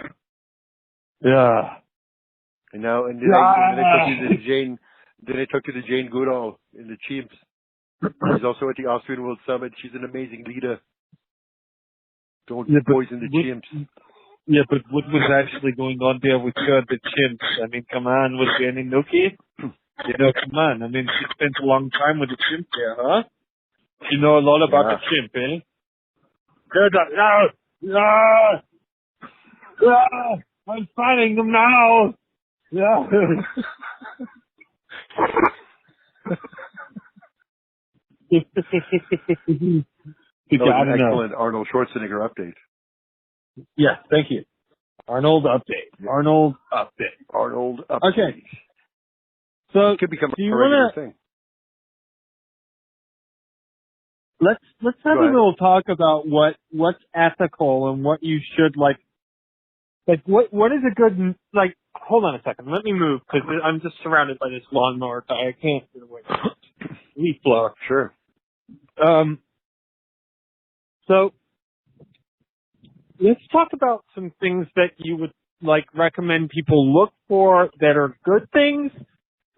Yeah. And then I talked to the Jane Goodall in the Chimps. She's also at the Austrian World Summit. She's an amazing leader. Don't poison the chimps. Yeah, but what was actually going on there with the chimps? I mean, come on, was there any nookie? Come on. I mean, she spent a long time with the chimp there, huh? You know a lot about the chimp, eh? I'm fighting them now. Yeah. Excellent Arnold Schwarzenegger update. Yeah, thank you. Arnold update. Okay. So it could become a regular thing. Let's have a little talk about what's ethical and what you should like what is a good hold on a second, let me move because I'm just surrounded by this lawnmower. I can't get away from it. Leaf blower. Sure. So let's talk about some things that you would recommend people look for that are good things,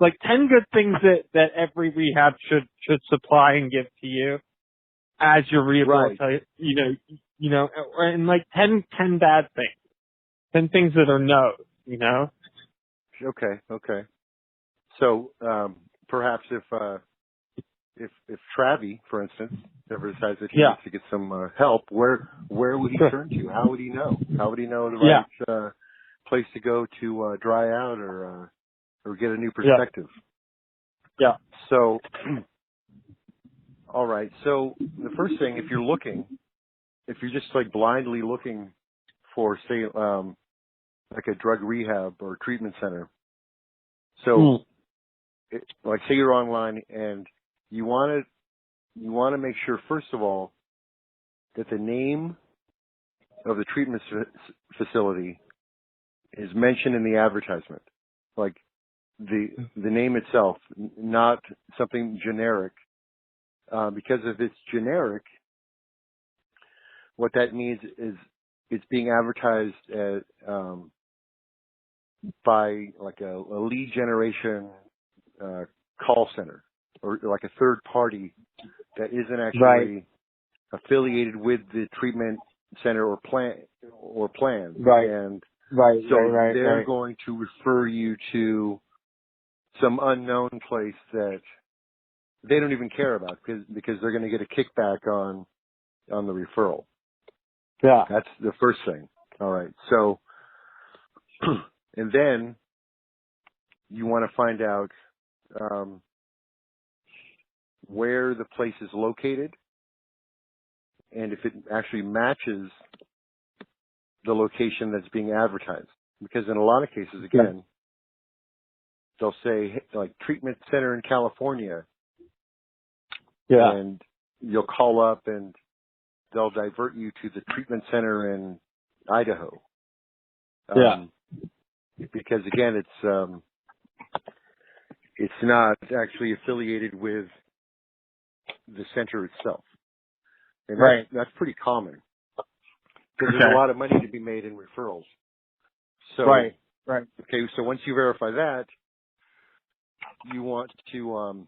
10 good things that every rehab should supply and give to you as your rehabilitation, and 10 bad things, 10 things that are no's, Okay. So, perhaps if Travvy, for instance, ever decides that he needs to get some help, where would he turn to? How would he know? How would he know the right place to go to dry out or get a new perspective? Yeah. So, all right. So the first thing, if you're just blindly looking for, say, a drug rehab or treatment center. So, say you're online and you want to make sure, first of all, that the name of the treatment facility is mentioned in the advertisement, the name itself, not something generic, because if it's generic, what that means is it's being advertised by like a lead generation call center, or like a third party that isn't actually affiliated with the treatment center or plan. Right. And so they're going to refer you to some unknown place that they don't even care about because they're going to get a kickback on the referral. Yeah. That's the first thing. All right. So, and then you want to find out where the place is located and if it actually matches the location that's being advertised. Because in a lot of cases, again, they'll say, like, treatment center in California. Yeah. And you'll call up and they'll divert you to the treatment center in Idaho. Because again, it's not actually affiliated with the center itself. And that's pretty common. Because there's a lot of money to be made in referrals. So, okay, so once you verify that, you want to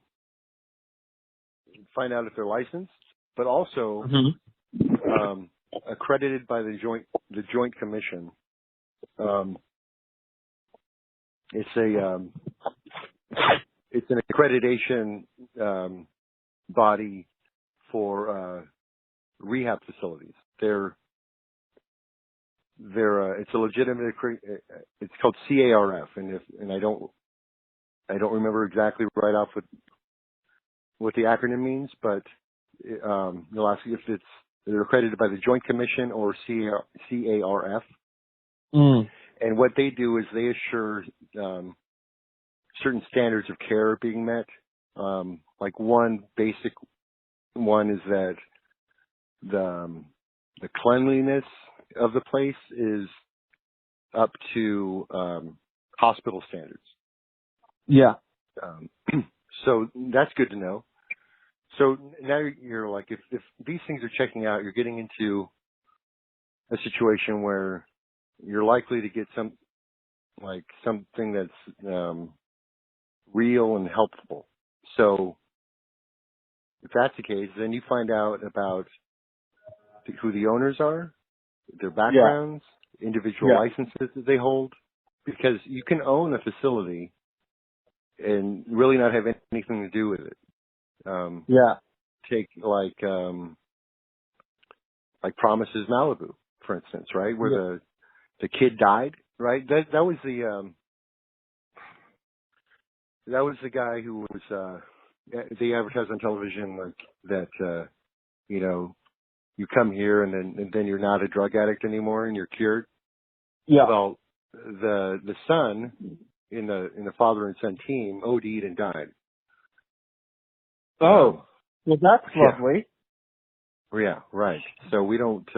find out if they're licensed, but also accredited by the Joint Commission. It's an accreditation body for rehab facilities. It's a legitimate. It's called CARF, and I don't remember exactly right off what the acronym means, but you'll ask if they're accredited by the Joint Commission or CARF. And what they do is they assure certain standards of care are being met. Like one basic one is that the cleanliness of the place is up to hospital standards. Yeah. So that's good to know. So now you're like, if these things are checking out, you're getting into a situation where you're likely to get something that's real and helpful. So if that's the case, then you find out about who the owners are, their backgrounds, individual licenses that they hold, because you can own a facility and really not have anything to do with it. Take like Promises Malibu, for instance, right? Where the kid died, right? That was the guy who was they advertised on television like that you come here and then you're not a drug addict anymore and you're cured. Yeah. Well, the son in the father and son team OD'd and died. Oh, well, that's lovely. Yeah, right. So we don't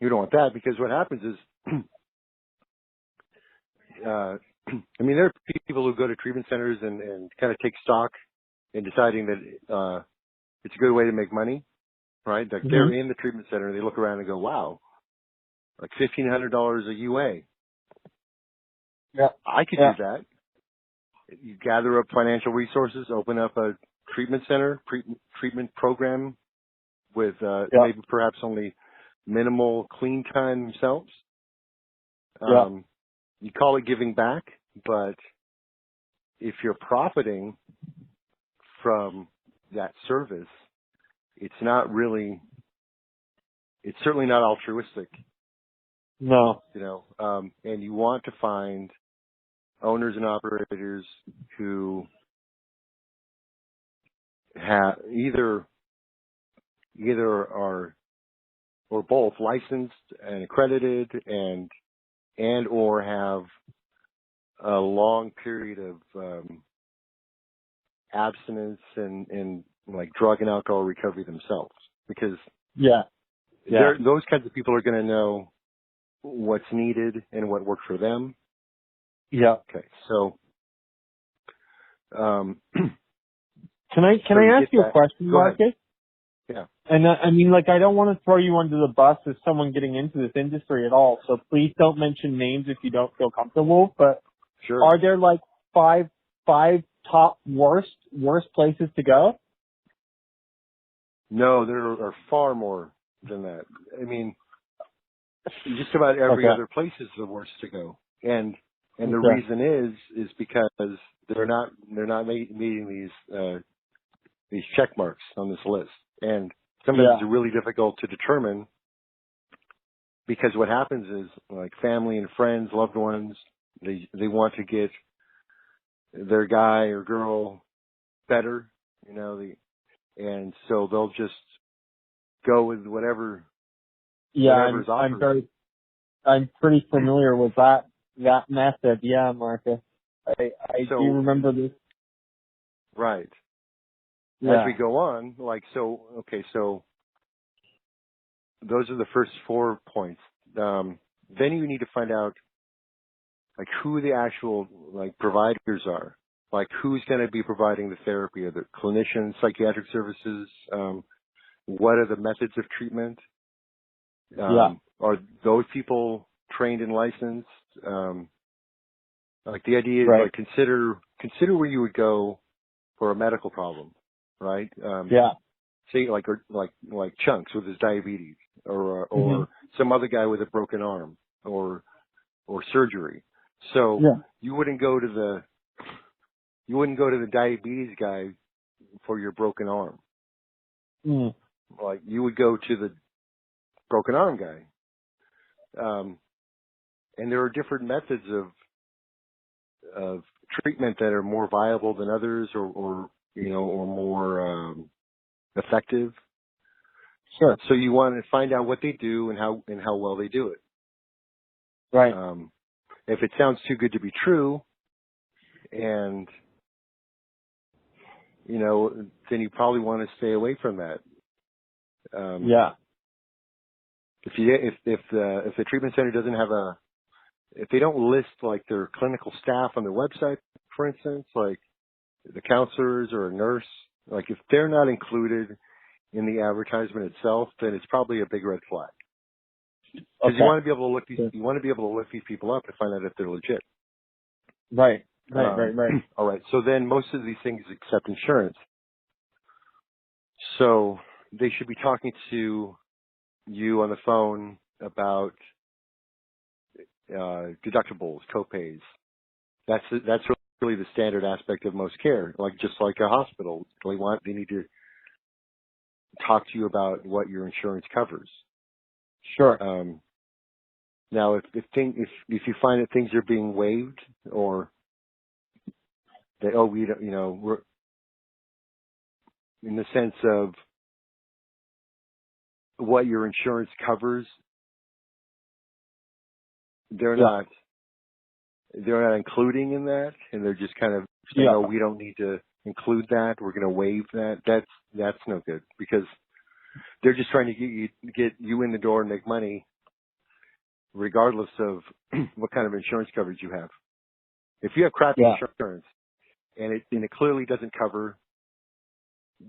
want that, because what happens is, I mean, there are people who go to treatment centers and kind of take stock in deciding that it's a good way to make money, right? Like they're in the treatment center and they look around and go, wow, like $1,500 a UA. Yeah, I could do that. You gather up financial resources, open up a treatment center, treatment program with maybe perhaps only minimal clean time themselves. You call it giving back, but if you're profiting from that service, it's certainly not altruistic. No. And you want to find owners and operators who have either are or both licensed and accredited and or have a long period of abstinence and like drug and alcohol recovery themselves, because those kinds of people are going to know what's needed and what worked for them. Yeah. Okay. So, Can I ask you a question, Marcus? Yeah. And I mean, like, I don't want to throw you under the bus as someone getting into this industry at all. So please don't mention names if you don't feel comfortable. But Sure. are there like five top worst places to go? No, there are far more than that. I mean, just about every other place is the worst to go, and the reason is because they're not meeting these check marks on this list, and sometimes it's really difficult to determine, because what happens is, like, family and friends, loved ones, they want to get their guy or girl better, and so they'll just go with whatever. Yeah, whatever's offered. I'm pretty familiar with that method. Yeah, Marcus, I do remember this. Right. Yeah. As we go on, so those are the first 4 points. Then you need to find out, like, who the actual, like, providers are. Like, who's going to be providing the therapy? Are the clinicians, psychiatric services? What are the methods of treatment? Are those people trained and licensed? Like, the idea is, like, consider where you would go for a medical problem, right? Say, like Chunks with his diabetes, or some other guy with a broken arm, or surgery. So you wouldn't go to the diabetes guy for your broken arm. Like, you would go to the broken arm guy. And there are different methods of treatment that are more viable than others, or more effective. Sure. So you want to find out what they do and how well they do it. Right. If it sounds too good to be true, and then you probably want to stay away from that. If the treatment center doesn't have if they don't list, like, their clinical staff on their website, for instance, like the counselors or a nurse, like, if they're not included in the advertisement itself, then it's probably a big red flag. Because you want to be able to look these people up to find out if they're legit. Right. All right. So then most of these things accept insurance. So they should be talking to you on the phone about deductibles, copays. That's really the standard aspect of most care. Like, just like a hospital, they need to talk to you about what your insurance covers. Sure. Now, if you find that things are being waived, or that we don't, we're in the sense of what your insurance covers, they're not including in that, and they're just kind of saying, "Oh, we don't need to include that. We're going to waive that." That's no good, because they're just trying to get you in the door and make money, regardless of what kind of insurance coverage you have. If you have crappy insurance and it clearly doesn't cover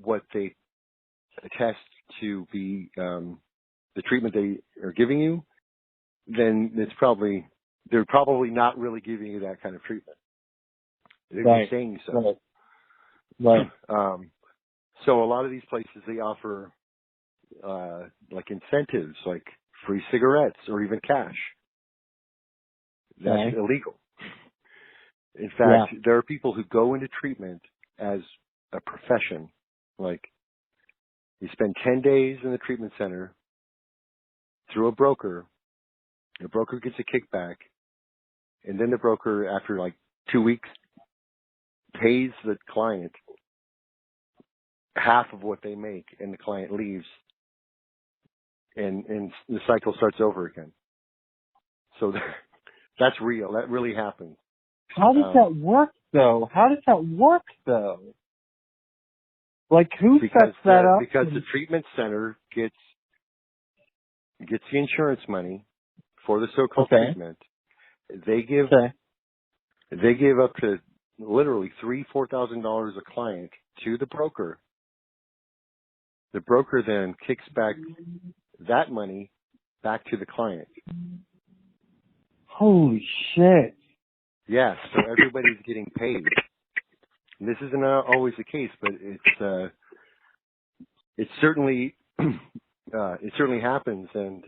what they attest to be the treatment they are giving you, then they're probably not really giving you that kind of treatment. They're just saying so. Right. So a lot of these places, they offer like incentives, like free cigarettes or even cash. That's illegal. In fact, there are people who go into treatment as a profession. Like, you spend 10 days in the treatment center through a broker. The broker gets a kickback, and then the broker, after like 2 weeks, pays the client half of what they make, and the client leaves, and the cycle starts over again. So that's real. That really happens. How does that work, though? Like, who sets that up? Because the treatment center gets the insurance money for the so-called treatment. They give up to literally $4,000 a client to the broker. The broker then kicks back that money back to the client. Holy shit. Yeah, so everybody's getting paid. And this isn't always the case, but it certainly happens. And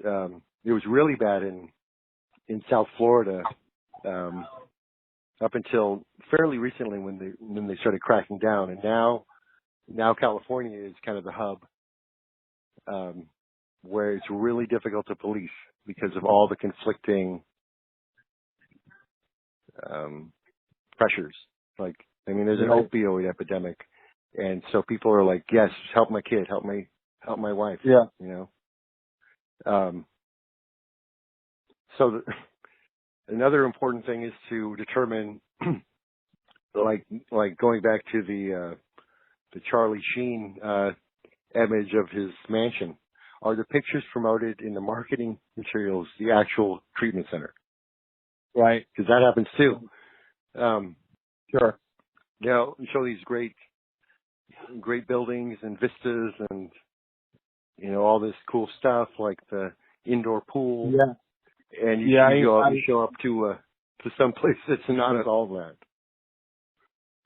it was really bad in South Florida up until fairly recently when they started cracking down. And now California is kind of the hub where it's really difficult to police because of all the conflicting pressures. Like, I mean, there's an opioid epidemic, and so people are like, yes, help my kid, help my wife. Yeah. You know. So another important thing is to determine, like going back to the Charlie Sheen image of his mansion. Are the pictures promoted in the marketing materials the actual treatment center? Right. Because that happens too. Sure. You know, you show these great buildings and vistas and, you know, all this cool stuff like the indoor pool. Yeah. And you show up to some place that's not at all that.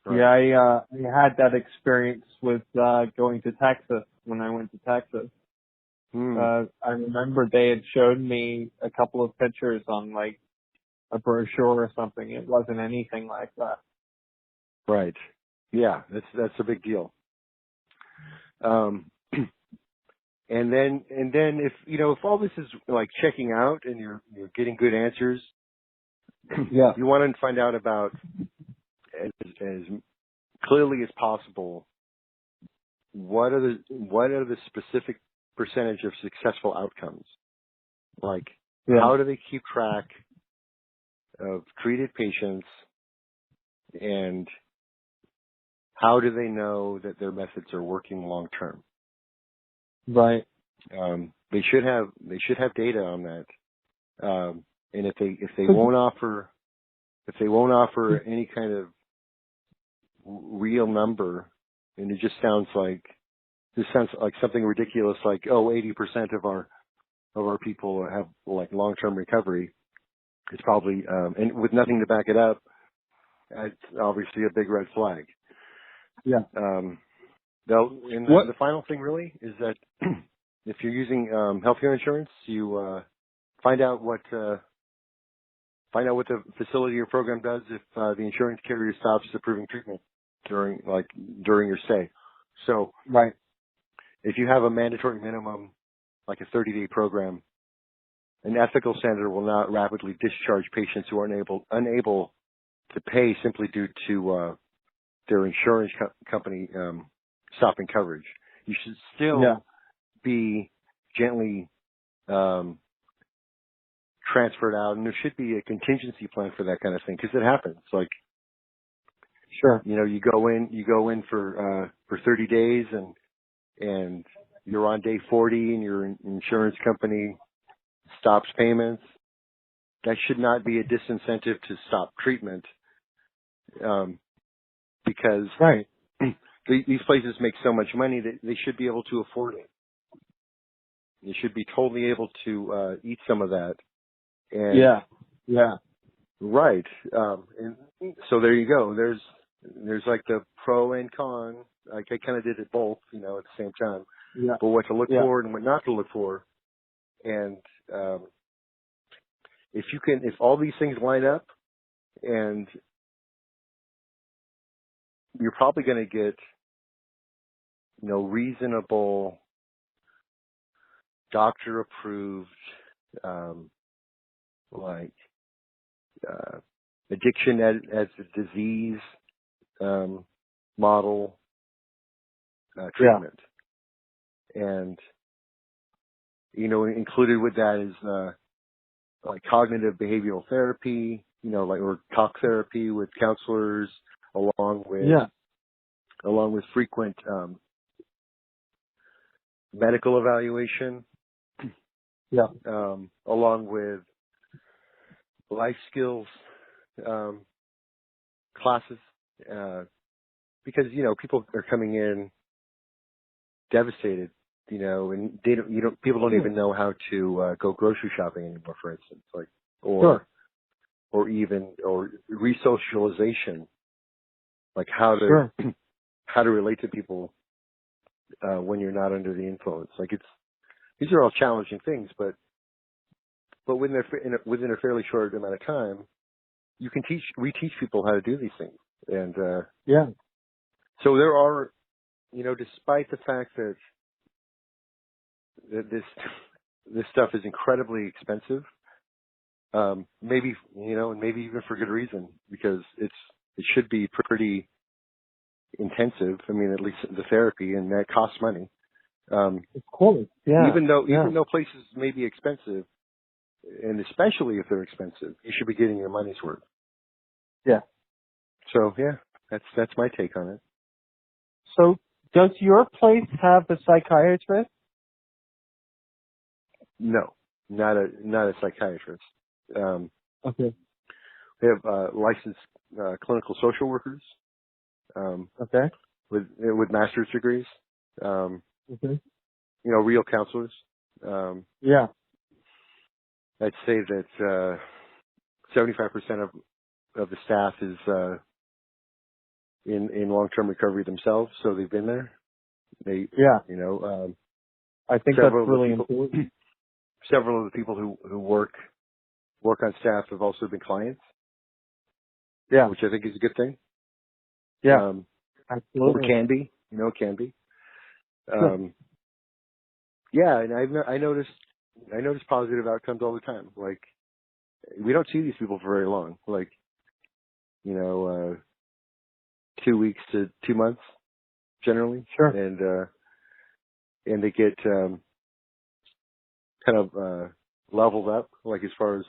Right. Yeah, I had that experience with going to Texas when I went to Texas. I remember they had showed me a couple of pictures on like a brochure or something. It wasn't anything like that. Right. Yeah, that's a big deal. And then if all this is like checking out and you're getting good answers, yeah, you want to find out about as clearly as possible what are the specific percentage of successful outcomes. Like, how do they keep track of treated patients, and how do they know that their methods are working long term? Right. They should have data on that. And if they won't offer any kind of real number, and it just sounds like something ridiculous, like 80% of our people have like long-term recovery. It's probably and with nothing to back it up, it's obviously a big red flag. Yeah. The final thing really is that if you're using healthcare insurance, you find out what the facility or program does if the insurance carrier stops approving treatment during your stay. So right. If you have a mandatory minimum, like a 30-day program, an ethical center will not rapidly discharge patients who are unable to pay simply due to their insurance company stopping coverage. You should still be gently transferred out, and there should be a contingency plan for that kind of thing, because it happens. Like, sure, you go in for 30 days, and you're on day 40, and your insurance company stops payments. That should not be a disincentive to stop treatment, because these places make so much money that they should be able to afford it. They should be totally able to eat some of that. And right. And so there you go. There's like the pro and con. Like, I kind of did it both, at the same time. Yeah. But what to look for and what not to look for. And if all these things line up, and you're probably going to get, reasonable, doctor approved, addiction as a disease model treatment. And, included with that is like cognitive behavioral therapy, or talk therapy with counselors, along with frequent medical evaluation, along with life skills classes, because, people are coming in devastated, and people don't even know how to go grocery shopping anymore, for instance, or re-socialization, like how to relate to people when you're not under the influence. These are all challenging things, but within a fairly short amount of time, you can reteach people how to do these things. And so there are, despite the fact that this stuff is incredibly expensive, maybe and maybe even for good reason, because it should be pretty intensive. I mean, at least the therapy, and that costs money. Of course, yeah. Even though places may be expensive, and especially if they're expensive, you should be getting your money's worth. Yeah. So that's my take on it. So, does your place have a psychiatrist? No, not a psychiatrist. Okay. We have licensed clinical social workers. Okay. With master's degrees. Okay. Real counselors. Yeah. I'd say that 75% of the staff is in long-term recovery themselves, so they've been there. I think that's really important. Several of the people who work on staff have also been clients. Yeah. Which I think is a good thing. Yeah. Absolutely. Or can be. It can be. And I noticed positive outcomes all the time. Like, we don't see these people for very long. 2 weeks to 2 months, generally. Sure. And they get kind of leveled up, as far as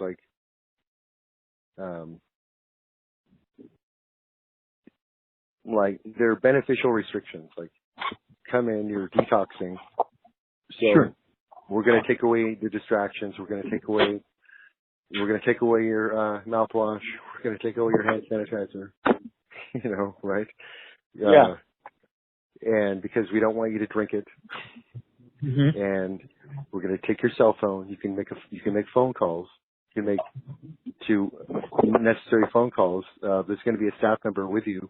their beneficial restrictions. Come in, you're detoxing. So sure. We're going to take away the distractions. We're going to take away your mouthwash. We're going to take away your hand sanitizer. Right? Yeah. And because we don't want you to drink it, and we're going to take your cell phone. You can make phone calls. You can make 2 necessary phone calls. There's going to be a staff member with you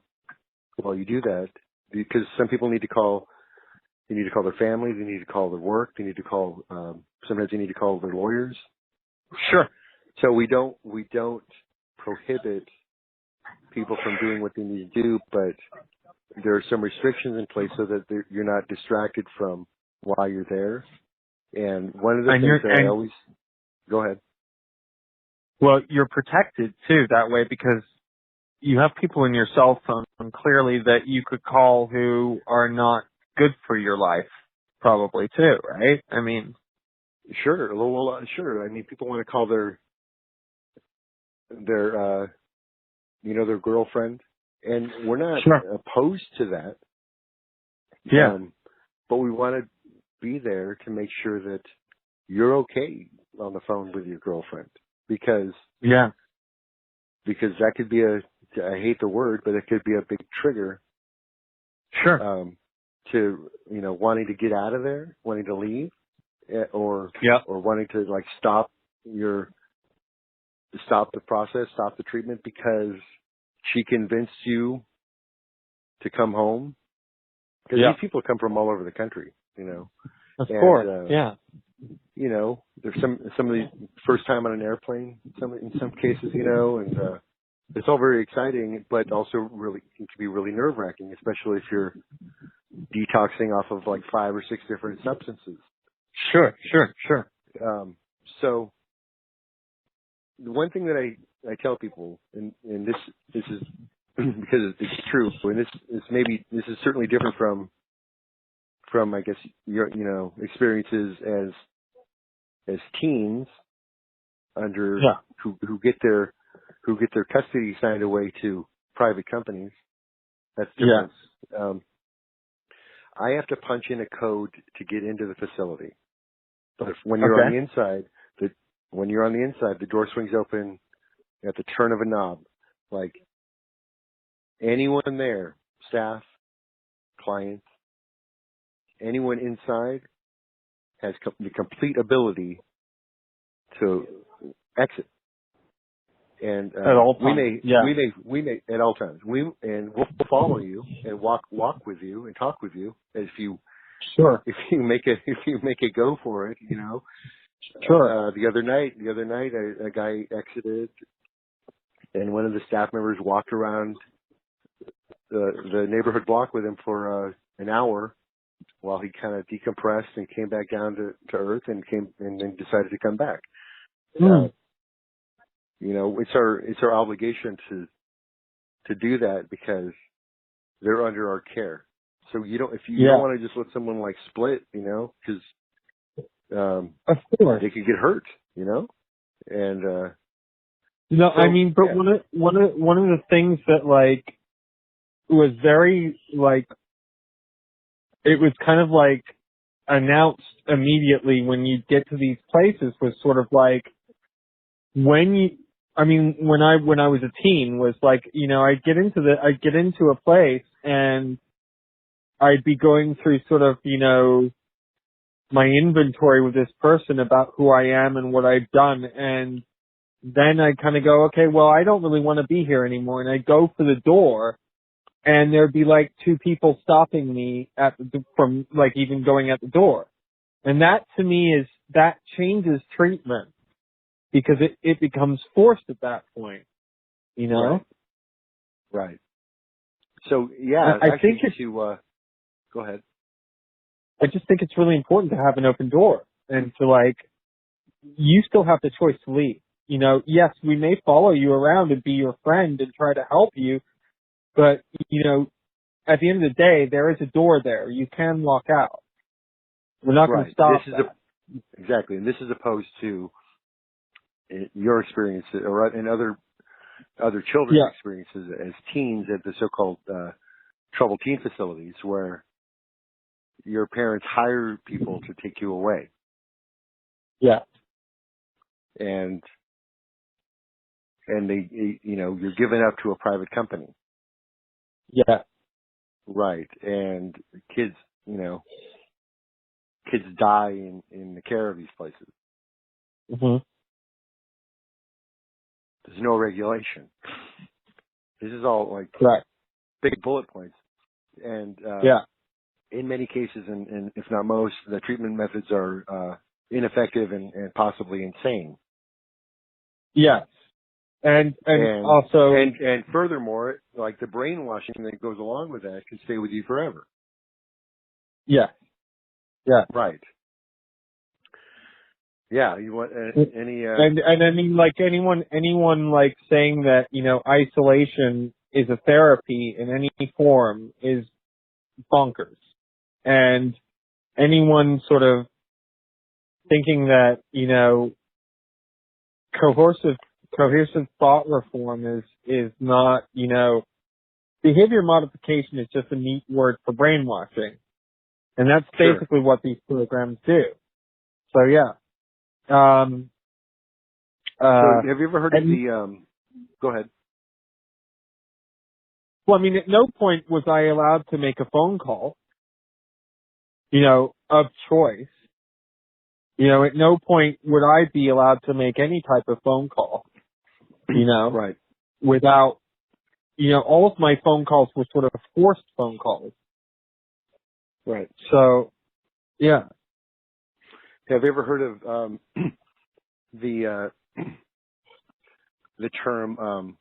while you do that, because some people need to call. They need to call their family. They need to call their work. They need to call. Sometimes they need to call their lawyers. Sure. So we don't prohibit people from doing what they need to do, but there are some restrictions in place so that you're not distracted from while you're there. And one of the things that I always go ahead. Well, you're protected too that way, because you have people in your cell phone clearly that you could call who are not good for your life, probably too, right? I mean, sure. Well, sure. I mean, people want to call their girlfriend, and we're not opposed to that. Yeah. But we want to be there to make sure that you're okay on the phone with your girlfriend, because that could be I hate the word, but it could be a big trigger. Sure. To wanting to get out of there, wanting to leave, or wanting to stop the process, stop the treatment, because she convinced you to come home. Because these people come from all over the country, Of course, there's some of these first time on an airplane, in some cases, and it's all very exciting, but also really it can be really nerve wracking, especially if you're detoxing off of 5 or 6 different substances. Sure. So the one thing that I tell people, and this is because it's true, and this is certainly different from I guess your experiences as teens who get their custody signed away to private companies. That's different. Yes. I have to punch in a code to get into the facility. But when you're on the inside, the door swings open at the turn of a knob. anyone there, staff, clients, anyone inside has the complete ability to exit. And At all times. we may at all times. We'll follow you and walk with you and talk with you if you make it go for it, you know. Sure. The other night, a guy exited, and one of the staff members walked around the neighborhood block with him for an hour while he kind of decompressed and came back down to earth and then decided to come back. You know, it's our obligation to do that because they're under our care. So you don't want to just let someone like split, you know, because of course they could get hurt, you know, and I mean, but one of the things that like was very like it was kind of like announced immediately when you get to these places was sort of like when I was a teen was like, you know, I'd get into a place and I'd be going through sort of, you know, my inventory with this person about who I am and what I've done. And then I kind of go, okay, well, I don't really want to be here anymore. And I go for the door and there'd be like two people stopping me from like even going at the door. And that to me that changes treatment because it becomes forced at that point, you know? Right. So yeah, I think go ahead. I just think it's really important to have an open door and to like, you still have the choice to leave. You know, yes, we may follow you around and be your friend and try to help you, but you know, at the end of the day, there is a door there. You can walk out. We're not going to stop exactly. And this is opposed to your experience or in other children's experiences as teens at the so-called troubled teen facilities where your parents hire people to take you away. Yeah. And they, you know, you're given up to a private company. Yeah. Right. And kids die in the care of these places. Mm-hmm. There's no regulation. This is all like big bullet points. And in many cases, and if not most, the treatment methods are ineffective and possibly insane. Yes. And also... And furthermore, like the brainwashing that goes along with that can stay with you forever. Yeah. Yeah. Right. Yeah, you want any... And I mean, like anyone like saying that, you know, isolation is a therapy in any form is bonkers. And anyone sort of thinking that, you know, cohesive thought reform is not, you know, behavior modification is just a neat word for brainwashing. And that's basically what these programs do. So yeah. So have you ever heard of the, go ahead. Well, I mean, at no point was I allowed to make a phone call, you know, of choice. You know, at no point would I be allowed to make any type of phone call, you know, right, without, you know, all of my phone calls were sort of forced phone calls. Right. So, yeah. Have you ever heard of the term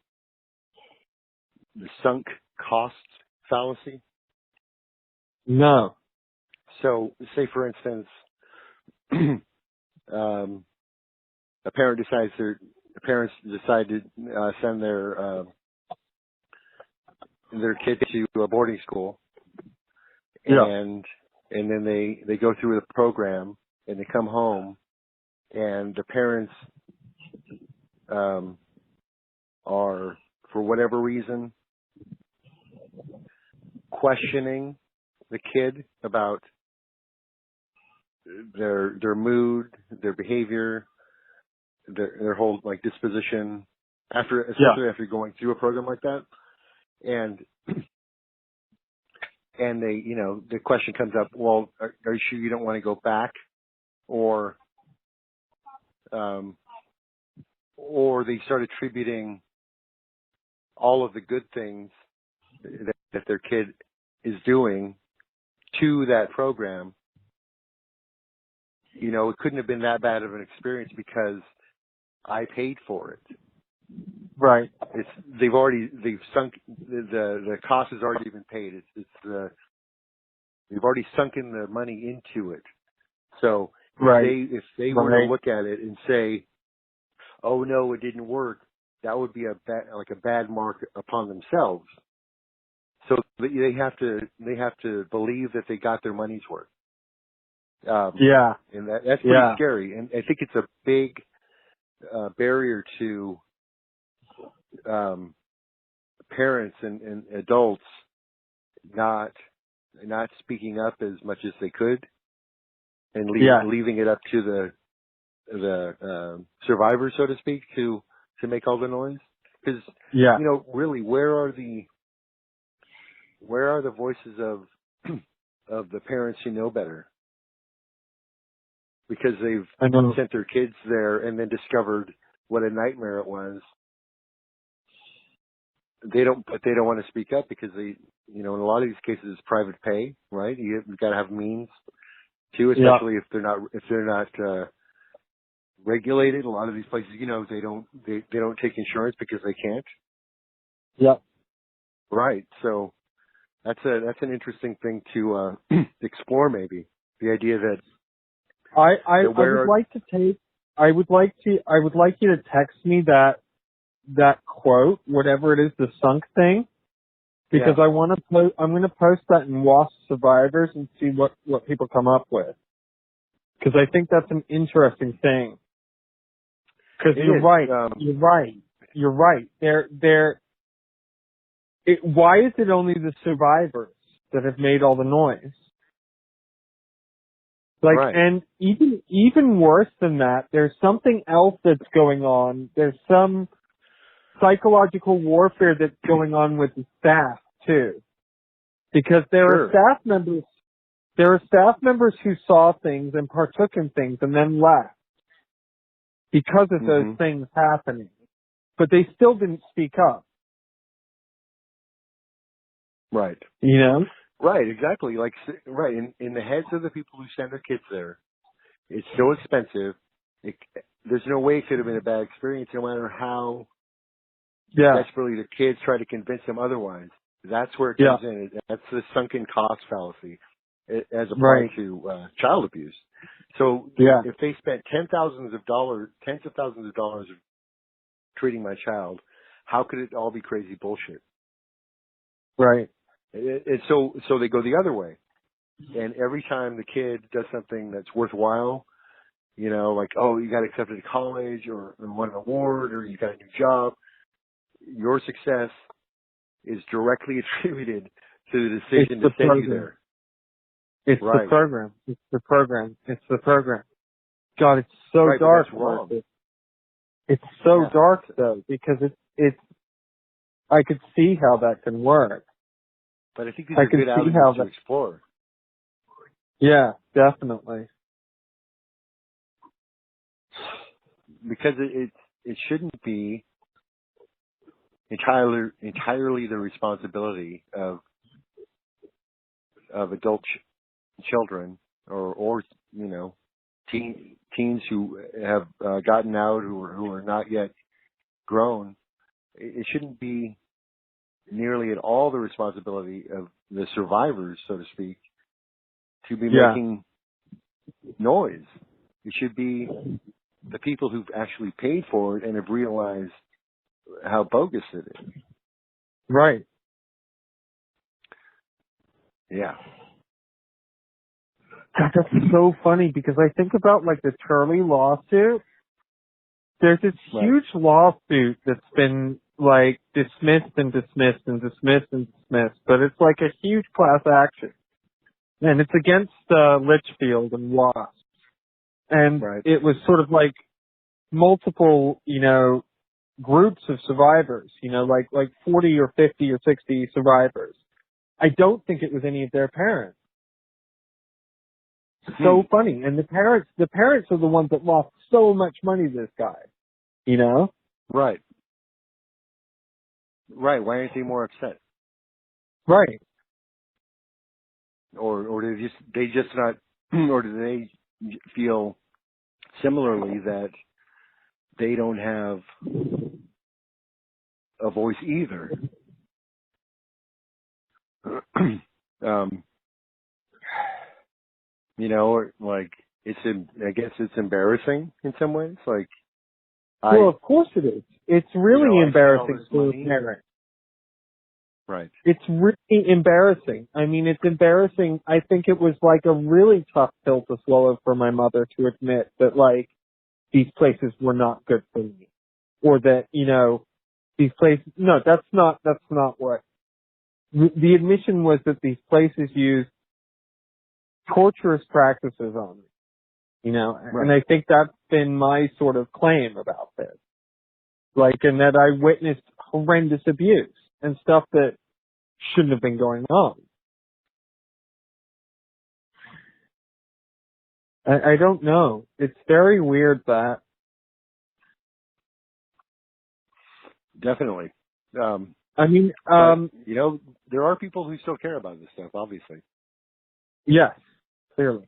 the sunk cost fallacy? No. So, say for instance, parents decide to send their kid to a boarding school, and then they go through the program and they come home, and the parents are, for whatever reason, questioning the kid about their mood, their behavior, their whole like disposition especially after going through a program like that. and they, the question comes up, well, are you sure you don't want to go back? Or they start attributing all of the good things that their kid is doing to that program. It couldn't have been that bad of an experience because I paid for it. Right. They've sunk, the cost has already been paid. They've already sunken the money into it. So if they were to look at it and say, oh no, it didn't work, that would be a bad mark upon themselves. So they have to believe that they got their money's worth. And that's pretty scary. And I think it's a big barrier to parents and adults not speaking up as much as they could, and leaving it up to the survivors, so to speak, to make all the noise. Because really, where are the voices of the parents who know better? Because they've sent their kids there and then discovered what a nightmare it was. They don't want to speak up because they, in a lot of these cases, it's private pay, right? You've got to have means too, especially if they're not regulated. A lot of these places, they don't take insurance because they can't. Yep. Right. So that's an interesting thing to explore, maybe the idea that I would like you to text me that quote, whatever it is, the sunk thing, because I'm going to post that in WASP Survivors and see what people come up with. Because I think that's an interesting thing. Because you're right. Why is it only the survivors that have made all the noise? And even worse than that, there's something else that's going on. There's some psychological warfare that's going on with the staff too, because there are staff members who saw things and partook in things and then left because of those things happening, but they still didn't speak up. Right. Right, exactly. In the heads of the people who send their kids there, it's so expensive. There's no way it could have been a bad experience, no matter how desperately the kids try to convince them otherwise. That's where it comes in. That's the sunken cost fallacy, as applied to child abuse. So if they spent tens of thousands of dollars treating my child, how could it all be crazy bullshit? Right. And so they go the other way. And every time the kid does something that's worthwhile, like, oh, you got accepted to college or won an award or you got a new job, your success is directly attributed to the decision to send you there. It's the program. It's the program. It's the program. God, it's so dark. That's wrong. It's so dark though, because it's. I could see how that can work. But I think these are good avenues to explore. Yeah, definitely. Because it shouldn't be entirely the responsibility of adult children or teens who have gotten out who are not yet grown. It shouldn't be nearly at all the responsibility of the survivors, so to speak, to be making noise. It should be the people who've actually paid for it and have realized how bogus it is. Right. Yeah. God, that's so funny because I think about the Charlie lawsuit. There's this huge lawsuit that's been dismissed and dismissed and dismissed and dismissed, but it's a huge class action. And it's against Litchfield and Wasp. And it was sort of multiple, groups of survivors, like 40 or 50 or 60 survivors. I don't think it was any of their parents. So funny. And the parents are the ones that lost so much money to this guy, Right. Right. Why aren't they more upset? Right. Or do they just not, or do they feel similarly that they don't have a voice either? Or like I guess it's embarrassing in some ways. Like, well, of course it is. It's really embarrassing for a parent. Right. It's really embarrassing. I mean, it's embarrassing. I think it was like a really tough pill to swallow for my mother to admit that, like, these places were not good for me. Or that, these places, no, that's not what. The admission was that these places used torturous practices on me, Right. and I think that's been my sort of claim about this. Like, and that I witnessed horrendous abuse and stuff that shouldn't have been going on. I don't know. It's very weird that. Definitely. I mean, there are people who still care about this stuff, obviously. Yes, clearly.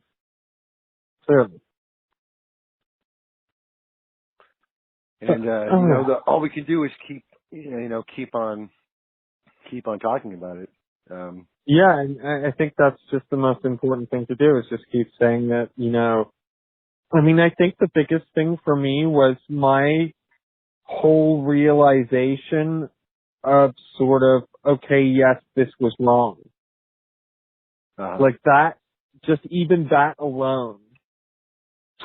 And all we can do is keep on talking about it. Yeah, and I think that's just the most important thing to do is just keep saying that, I mean, I think the biggest thing for me was my whole realization of sort of, okay, yes, this was wrong. Like that, just even that alone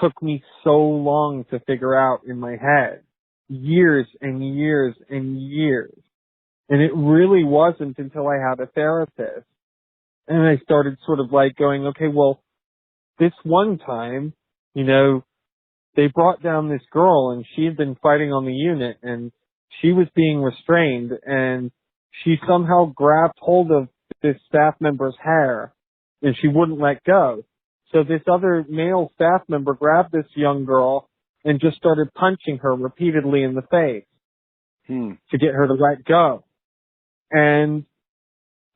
took me so long to figure out in my head. Years and years and years. And it really wasn't until I had a therapist. And I started sort of like going, okay, well, this one time, they brought down this girl and she had been fighting on the unit and she was being restrained and she somehow grabbed hold of this staff member's hair and she wouldn't let go. So this other male staff member grabbed this young girl and just started punching her repeatedly in the face to get her to let go. And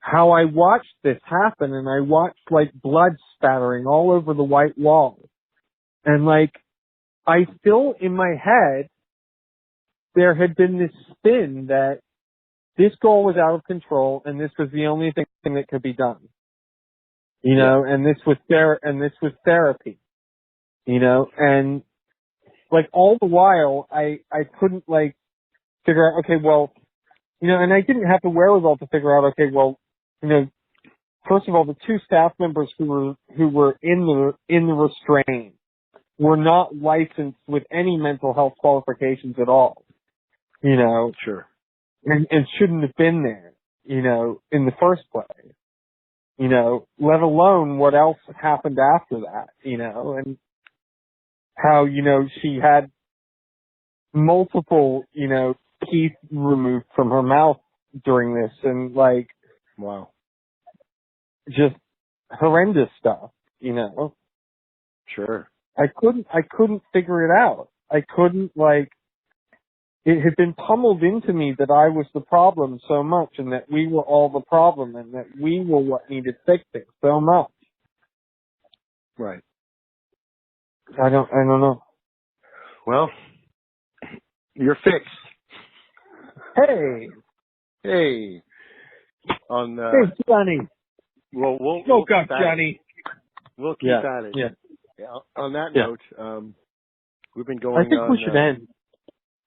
how I watched this happen, and I watched like blood spattering all over the white wall. And like, I still in my head, there had been this spin that this girl was out of control and this was the only thing that could be done. And this was therapy, and like all the while I couldn't like figure out, okay, well, and I didn't have the wherewithal to figure out, okay, well, first of all, the two staff members who were in the restraint were not licensed with any mental health qualifications at all, Sure. And shouldn't have been there, in the first place. Let alone what else happened after that, and how, she had multiple, teeth removed from her mouth during this and like, wow, just horrendous stuff, Sure. I couldn't figure it out. I couldn't it had been pummeled into me that I was the problem so much and that we were all the problem and that we were what needed fixing so much. Right. I don't know. Well, you're fixed. Hey. On hey, Johnny. Well, we'll Woke keep up, Johnny. We'll keep at it. Yeah. On that note, we've been going. I think we should end.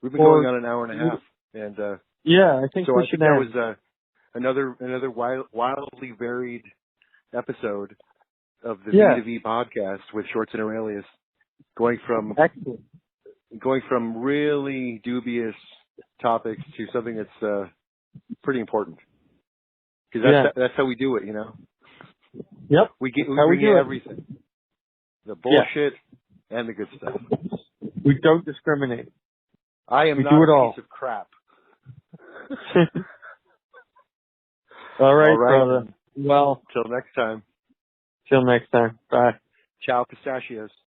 We've been going on an hour and a half, and I think so we I should think end. that was another wildly varied episode of the V2V podcast with Shorts and Aurelius, going from really dubious topics to something that's pretty important. Because that's how we do it, Yep. We get everything, the bullshit and the good stuff. We don't discriminate. I am We not do it a all. piece of crap. All right, All right. brother. Well, Till next time. till next time. Bye. Ciao, pistachios.